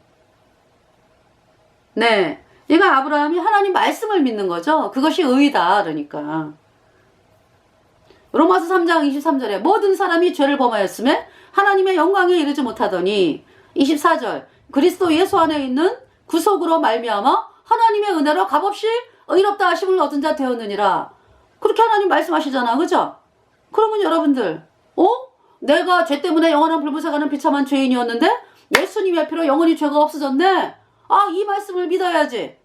[SPEAKER 1] 네, 얘가 아브라함이 하나님 말씀을 믿는 거죠. 그것이 의다. 그러니까 로마서 3장 23절에 모든 사람이 죄를 범하였음에 하나님의 영광에 이르지 못하더니 24절 그리스도 예수 안에 있는 구속으로 말미암아 하나님의 은혜로 값없이 의롭다 하심을 얻은 자 되었느니라. 그렇게 하나님 말씀하시잖아. 그죠? 그러면 여러분들 내가 죄 때문에 영원한 불못에 가는 비참한 죄인이었는데 예수님의 피로 영원히 죄가 없어졌네. 아, 이 말씀을 믿어야지.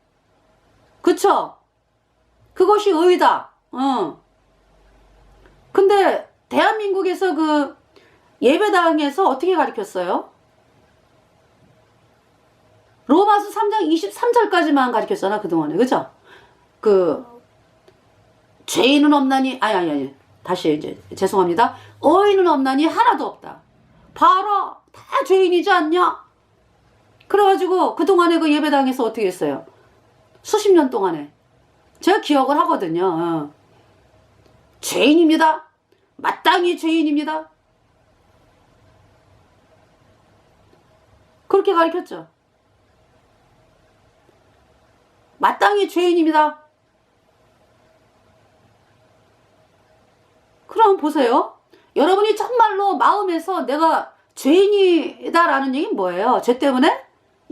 [SPEAKER 1] 그쵸? 그것이 의다. 근데 대한민국에서 그 예배당에서 어떻게 가르쳤어요? 로마서 3장 23절까지만 가르쳤잖아, 그동안에. 그죠? 그 죄인은 없나니, 아니 다시 이제 죄송합니다. 의인은 없나니 하나도 없다. 봐라, 다 죄인이지 않냐? 그래가지고 그동안에 그 예배당에서 어떻게 했어요? 수십 년 동안에 제가 기억을 하거든요. 죄인입니다. 마땅히 죄인입니다. 그렇게 가르쳤죠. 마땅히 죄인입니다. 그럼 보세요. 여러분이 정말로 마음에서 내가 죄인이다라는 얘기는 뭐예요? 죄 때문에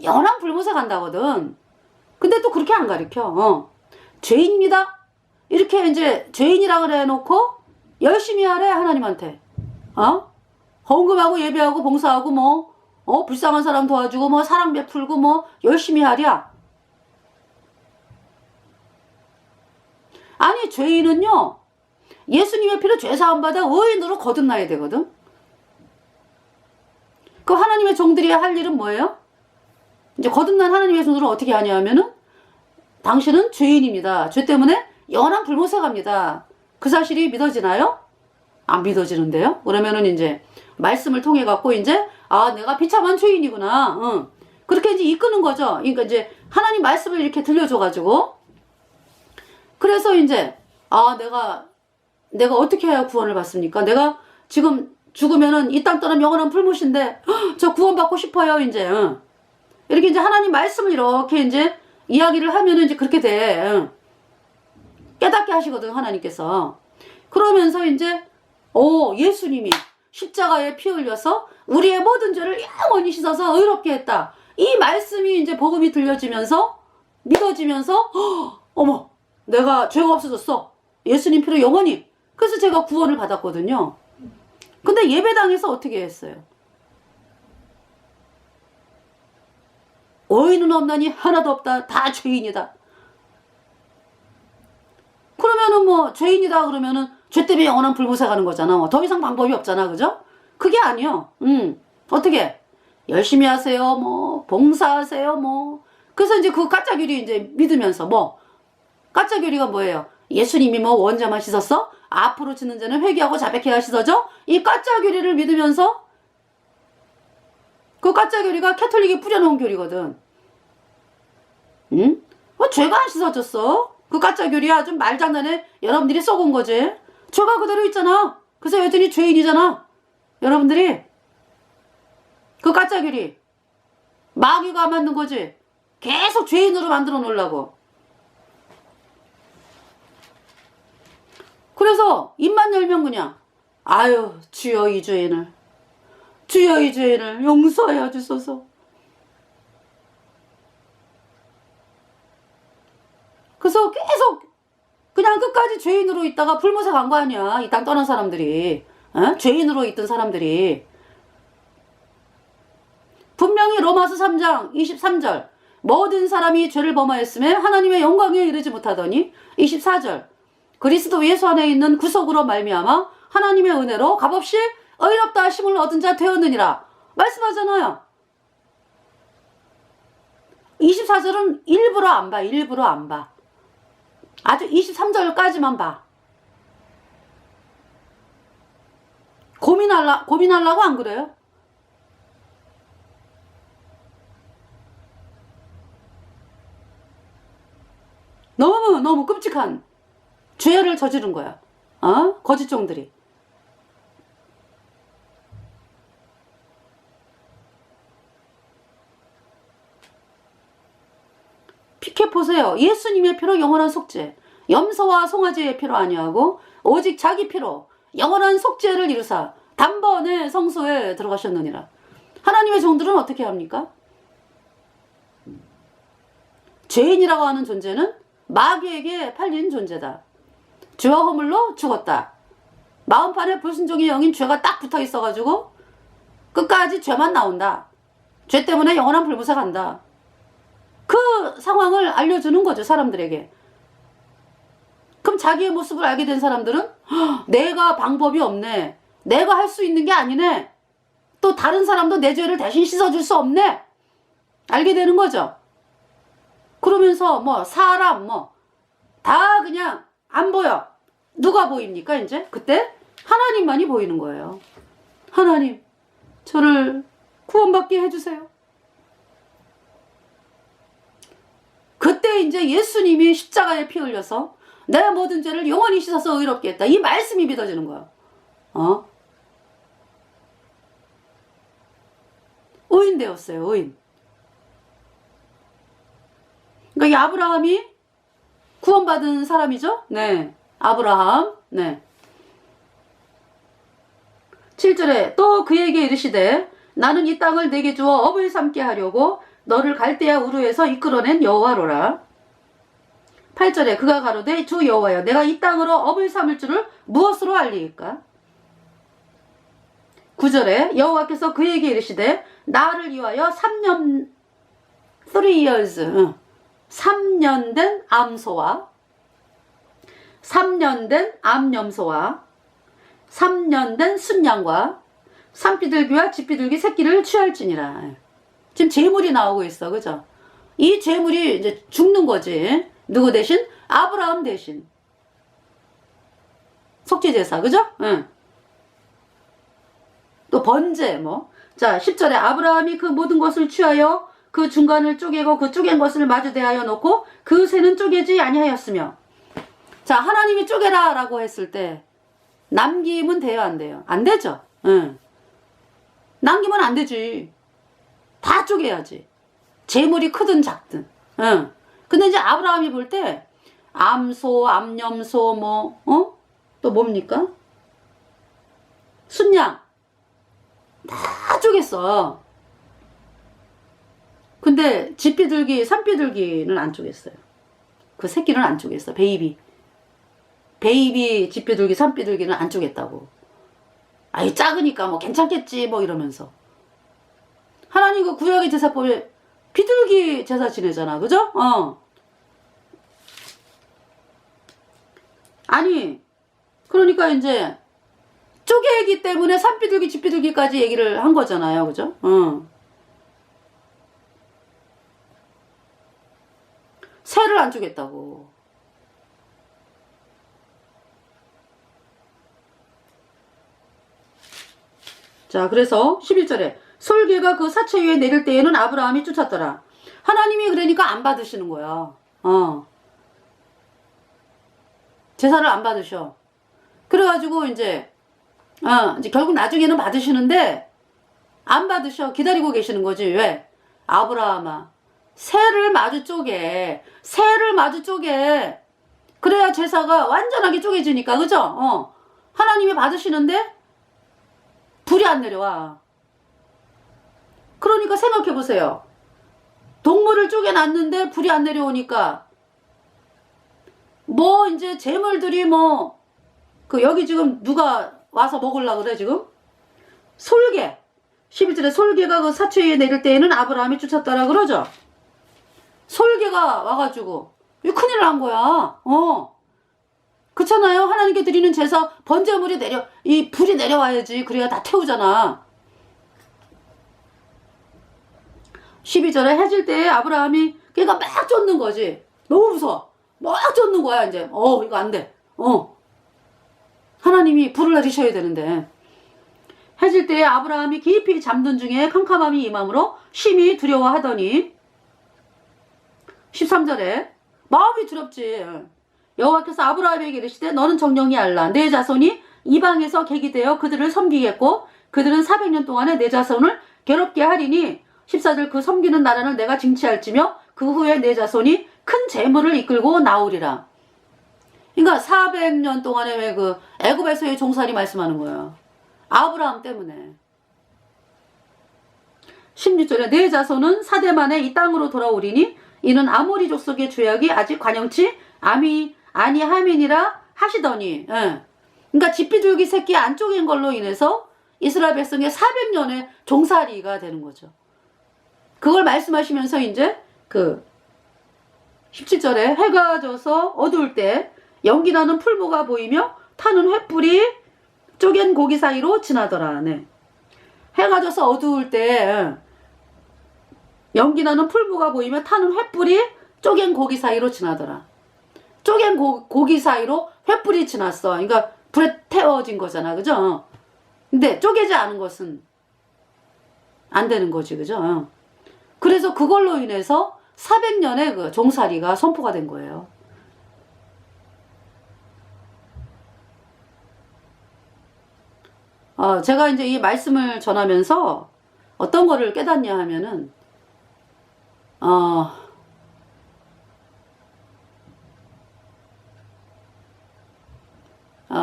[SPEAKER 1] 영원한 불못에 간다거든. 근데 또 그렇게 안 가르쳐. 죄인입니다. 이렇게 이제 죄인이라 그래 놓고 열심히 하래, 하나님한테. 헌금하고 예배하고 봉사하고 뭐 불쌍한 사람 도와주고 뭐 사랑 베풀고 뭐 열심히 하랴. 아니, 죄인은요, 예수님의 피로 죄사함 받아 의인으로 거듭나야 되거든. 그 하나님의 종들이 할 일은 뭐예요? 이제 거듭난 하나님의 종들은 어떻게 하냐 하면은, 당신은 죄인입니다. 죄 때문에 영원한 불못에 갑니다. 그 사실이 믿어지나요? 안 믿어지는데요? 그러면은 이제 말씀을 통해 갖고 이제 내가 비참한 죄인이구나. 그렇게 이제 이끄는 거죠. 그러니까 이제 하나님 말씀을 이렇게 들려줘 가지고, 그래서 이제 내가 어떻게 해야 구원을 받습니까? 내가 지금 죽으면은 이 땅 떠나면 영원한 불못인데 저 구원받고 싶어요. 이제 이렇게 이제 하나님 말씀을 이렇게 이제 이야기를 하면은 이제 그렇게 돼. 깨닫게 하시거든, 하나님께서. 그러면서 이제 예수님이 십자가에 피 흘려서 우리의 모든 죄를 영원히 씻어서 의롭게 했다. 이 말씀이 이제 복음이 들려지면서 믿어지면서 어머, 내가 죄가 없어졌어. 예수님 피로 영원히. 그래서 제가 구원을 받았거든요. 근데 예배당에서 어떻게 했어요? 의인은 없나니 하나도 없다. 다 죄인이다. 그러면은 뭐 죄인이다 그러면은 죄 때문에 영원한 불못에 가는 거잖아. 뭐 더 이상 방법이 없잖아. 그죠? 그게 아니요. 어떻게? 열심히 하세요. 뭐 봉사하세요. 뭐. 그래서 이제 그 가짜교리 이제 믿으면서 가짜교리가 뭐예요? 예수님이 뭐 원자만 씻었어? 앞으로 짓는 죄는 회개하고 자백해야 씻어져? 이 가짜교리를 믿으면서 그 가짜교리가 캐톨릭이 뿌려놓은 교리거든. 죄가 안 씻어졌어. 그 가짜교리야. 좀 말장난에 여러분들이 쏘은 거지. 죄가 그대로 있잖아. 그래서 여전히 죄인이잖아. 여러분들이. 그 가짜교리. 마귀가 만든 거지. 계속 죄인으로 만들어 놓으려고. 그래서 입만 열면 그냥 아유, 주여 이 죄인을 용서하여 주소서. 그래서 계속 그냥 끝까지 죄인으로 있다가 불못에 간 거 아니야. 이 땅 떠난 사람들이. 죄인으로 있던 사람들이. 분명히 로마서 3장 23절 모든 사람이 죄를 범하였음에 하나님의 영광에 이르지 못하더니 24절 그리스도 예수 안에 있는 구속으로 말미암아 하나님의 은혜로 값없이 의롭다 하심을 얻은 자 되었느니라 말씀하잖아요. 24절은 일부러 안 봐. 아주 23절까지만 봐. 고민하려고 안 그래요? 너무 끔찍한 죄를 저지른 거야. 거짓종들이. 피켓 보세요. 예수님의 피로 영원한 속죄. 염소와 송아지의 피로 아니하고 오직 자기 피로 영원한 속죄를 이루사 단번에 성소에 들어가셨느니라. 하나님의 종들은 어떻게 합니까? 죄인이라고 하는 존재는 마귀에게 팔린 존재다. 죄와 허물로 죽었다. 마음판에 불순종의 영인 죄가 딱 붙어 있어가지고 끝까지 죄만 나온다. 죄 때문에 영원한 불못에 간다. 그 상황을 알려주는 거죠, 사람들에게. 그럼 자기의 모습을 알게 된 사람들은 내가 방법이 없네. 내가 할 수 있는 게 아니네. 또 다른 사람도 내 죄를 대신 씻어줄 수 없네. 알게 되는 거죠. 그러면서 뭐 사람 뭐 다 그냥 안 보여. 누가 보입니까 이제? 그때 하나님만이 보이는 거예요. 하나님, 저를 구원받게 해주세요. 그때 이제 예수님이 십자가에 피 흘려서 내 모든 죄를 영원히 씻어서 의롭게 했다. 이 말씀이 믿어지는 거야. 의인 되었어요. 의인. 그러니까 이 아브라함이 구원받은 사람이죠. 네, 아브라함. 네. 7절에 또 그에게 이르시되 나는 이 땅을 내게 주어 업을 삼게 하려고 너를 갈대아 우르에서 이끌어낸 여호와로라. 8절에 그가 가로되 주 여호와여 내가 이 땅으로 업을 삼을 줄을 무엇으로 알리일까? 9절에 여호와께서 그에게 이르시되 나를 위하여 3년 된 암소와 3년 된 암염소와 3년 된 순양과 산비둘기와 집비둘기 새끼를 취할지니라. 지금 재물이 나오고 있어. 그죠? 이 재물이 이제 죽는 거지. 누구 대신? 아브라함 대신. 속죄제사. 그죠? 응. 또 번제 뭐. 자, 10절에 아브라함이 그 모든 것을 취하여 그 중간을 쪼개고 그 쪼갠 것을 마주 대하여 놓고 그 새는 쪼개지 아니하였으며. 자, 하나님이 쪼개라 라고 했을 때 남김은 돼요 안 돼요? 안 되죠. 응. 남기면 안 되지. 다 쪼개야지. 재물이 크든 작든. 응. 근데 이제 아브라함이 볼 때 암소, 암염소 뭐 또 뭡니까? 순양 다 쪼갰어. 근데 집비둘기, 산비둘기는 안 쪼갰어요. 그 새끼는 안 쪼갰어. 베이비 집비둘기, 산비둘기는 안 쪼갰다고. 아이 작으니까 뭐 괜찮겠지 뭐 이러면서. 하나님 그 구약의 제사법에 비둘기 제사 지내잖아. 그죠? 아니 그러니까 이제 쪼개기 때문에 산비둘기, 집비둘기까지 얘기를 한 거잖아요. 그죠? 새를 안 쪼갰다고. 자, 그래서 11절에 솔개가 그 사체 위에 내릴 때에는 아브라함이 쫓았더라. 하나님이 그러니까 안 받으시는 거야. 제사를 안 받으셔. 그래가지고 이제 결국 나중에는 받으시는데 안 받으셔. 기다리고 계시는 거지. 왜? 아브라함아, 새를 마주 쪼개. 새를 마주 쪼개. 그래야 제사가 완전하게 쪼개지니까. 그죠? 하나님이 받으시는데 불이 안 내려와. 그러니까 생각해보세요. 동물을 쪼개놨는데 불이 안 내려오니까 뭐 이제 재물들이 뭐 그 여기 지금 누가 와서 먹으려고 그래 지금? 솔개. 11절에 솔개가 그 사체 위에 내릴 때에는 아브라함이 쫓았다라 그러죠. 솔개가 와가지고 이거 큰일 난 거야. 그렇잖아요. 하나님께 드리는 제사 번제물이 이 불이 내려와야지. 그래야 다 태우잖아. 12절에 해질 때에 아브라함이 그러니까 막 쫓는 거지. 너무 무서워. 막 쫓는 거야 이제. 이거 안 돼. 하나님이 불을 내리셔야 되는데. 해질 때에 아브라함이 깊이 잠든 중에 캄캄함이 임함으로 심히 두려워하더니 13절에 마음이 두렵지. 여호와께서 아브라함에게 이르시되 너는 정령이 알라. 내 자손이 이방에서 객이 되어 그들을 섬기겠고 그들은 400년 동안에 내 자손을 괴롭게 하리니 14절 그 섬기는 나라를 내가 징치할지며 그 후에 내 자손이 큰 재물을 이끌고 나오리라. 그러니까 400년 동안에 왜 그 애굽에서의 종살이 말씀하는 거야. 아브라함 때문에. 16절에 내 자손은 사대 만에 이 땅으로 돌아오리니 이는 아모리 족속의 죄악이 아직 관영치 아니함이니라 하시더니. 그러니까 집비둘기 새끼 안 쪼갠 걸로 인해서 이스라엘 백성의 400년의 종살이가 되는 거죠. 그걸 말씀하시면서 이제 그 17절에 해가 져서 어두울 때 연기나는 풀무가 보이며 타는 횃불이 쪼갠 고기 사이로 지나더라. 네. 해가 져서 어두울 때 연기나는 풀무가 보이며 타는 횃불이 쪼갠 고기 사이로 지나더라. 쪼갠 고기 사이로 횃불이 지났어. 그러니까 불에 태워진 거잖아. 그죠? 근데 쪼개지 않은 것은 안 되는 거지. 그죠? 그래서 그걸로 인해서 400년의 그 종살이가 선포가 된 거예요. 제가 이제 이 말씀을 전하면서 어떤 거를 깨닫냐 하면은,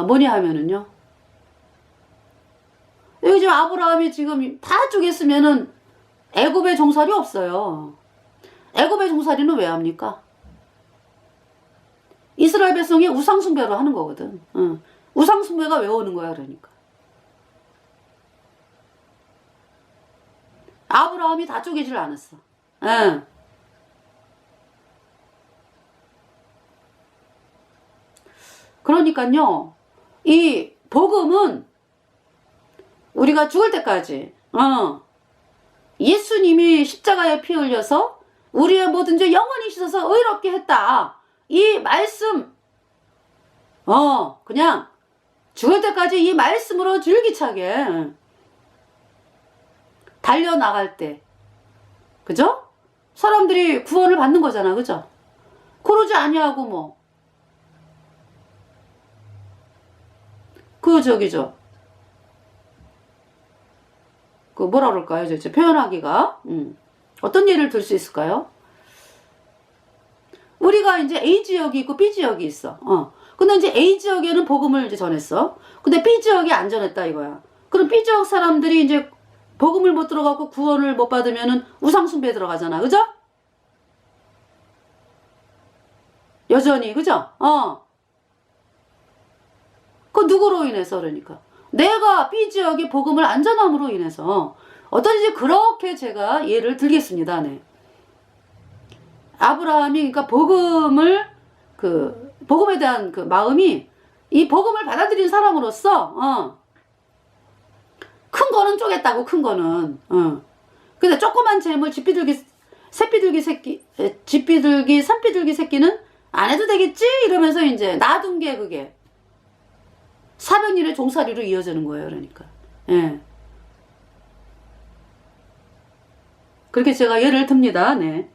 [SPEAKER 1] 뭐냐 하면은요. 여기 지금 아브라함이 지금 다 쪼갰으면은 애굽의 종살이 없어요. 애굽의 종살이는 왜 합니까? 이스라엘 백성이 우상숭배로 하는 거거든. 우상숭배가 왜 오는 거야, 그러니까. 아브라함이 다 쪼개질 않았어. 그러니까요, 이 복음은 우리가 죽을 때까지, 예수님이 십자가에 피 흘려서 우리의 모든 죄 영원히 씻어서 의롭게 했다. 이 말씀, 그냥 죽을 때까지 이 말씀으로 줄기차게 달려나갈 때, 그죠? 사람들이 구원을 받는 거잖아, 그죠? 그러지 아니하고 뭐, 그 뭐라 그럴까요? 제 표현하기가 어떤 예를 들 수 있을까요? 우리가 이제 A 지역이 있고 B 지역이 있어. 근데 이제 A 지역에는 복음을 이제 전했어. 근데 B 지역이 안 전했다 이거야. 그럼 B 지역 사람들이 이제 복음을 못 들어가고 구원을 못 받으면은 우상숭배에 들어가잖아, 그죠? 여전히, 그죠? 그 누구로 인해서 그러니까 내가 B 지역의 복음을 안 전함으로 인해서 어떤지 그렇게 제가 예를 들겠습니다. 네. 아브라함이 그러니까 복음에 대한 그 마음이 이 복음을 받아들인 사람으로서 큰 거는 쪼갰다고, 큰 거는. 근데 조그만 재물 집비둘기 산비둘기 새끼는 안 해도 되겠지 이러면서 이제 놔둔 게 그게 400년의 종살이로 이어지는 거예요. 그러니까. 예. 그렇게 제가 예를 듭니다. 네.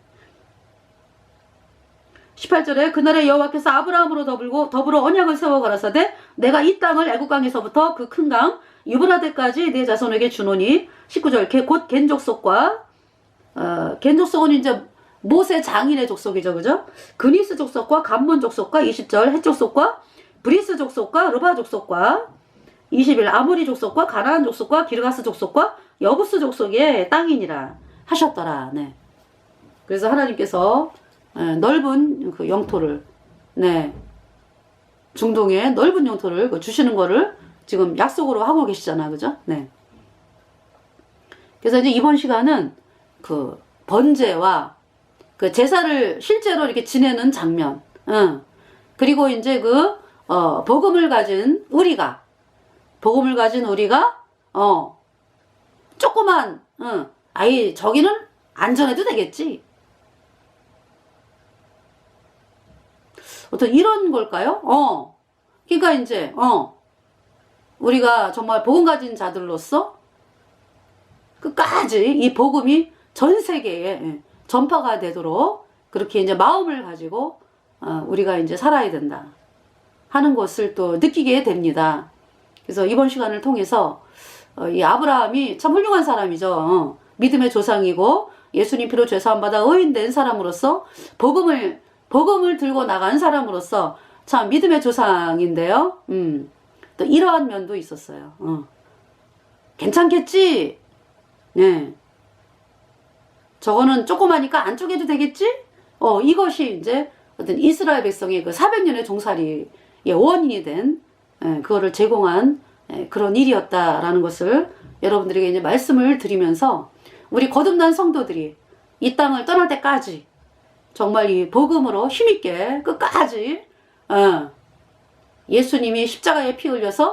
[SPEAKER 1] 18절에 그날에 여호와께서 아브라함으로 더불어 언약을 세워 가라사대 내가 이 땅을 애국강에서부터 그 큰 강 유브라데까지 내 자손에게 주노니 19절 곧 겐 족속과 겐 족속은 이제 모세 장인의 족속이죠. 그죠? 그니스 족속과 감몬 족속과 20절 헷 족속과 브리스 족속과 르바 족속과 21 아모리 족속과 가나안 족속과 기르가스 족속과 여부스 족속의 땅이니라 하셨더라. 네. 그래서 하나님께서 넓은 그 영토를, 네, 중동의 넓은 영토를 주시는 거를 지금 약속으로 하고 계시잖아, 그죠? 네. 그래서 이제 이번 시간은 그 번제와 그 제사를 실제로 이렇게 지내는 장면, 그리고 이제 복음을 가진 우리가 조그만, 아이 저기는 안 전해도 되겠지. 어떤 이런 걸까요? 그러니까 이제 우리가 정말 복음 가진 자들로서 끝까지 이 복음이 전 세계에 전파가 되도록 그렇게 이제 마음을 가지고 우리가 이제 살아야 된다 하는 것을 또 느끼게 됩니다. 그래서 이번 시간을 통해서 이 아브라함이 참 훌륭한 사람이죠. 믿음의 조상이고 예수님 피로 죄사함 받아 의인된 사람으로서 복음을 들고 나간 사람으로서 참 믿음의 조상인데요. 또 이러한 면도 있었어요. 괜찮겠지? 네. 저거는 조그마니까 안 쪼개도 되겠지? 이것이 이제 어떤 이스라엘 백성의 그 400년의 종살이의 원인이 된, 그거를 제공한 그런 일이었다라는 것을 여러분들에게 이제 말씀을 드리면서 우리 거듭난 성도들이 이 땅을 떠날 때까지 정말 이 복음으로 힘있게 끝까지 예수님이 십자가에 피 흘려서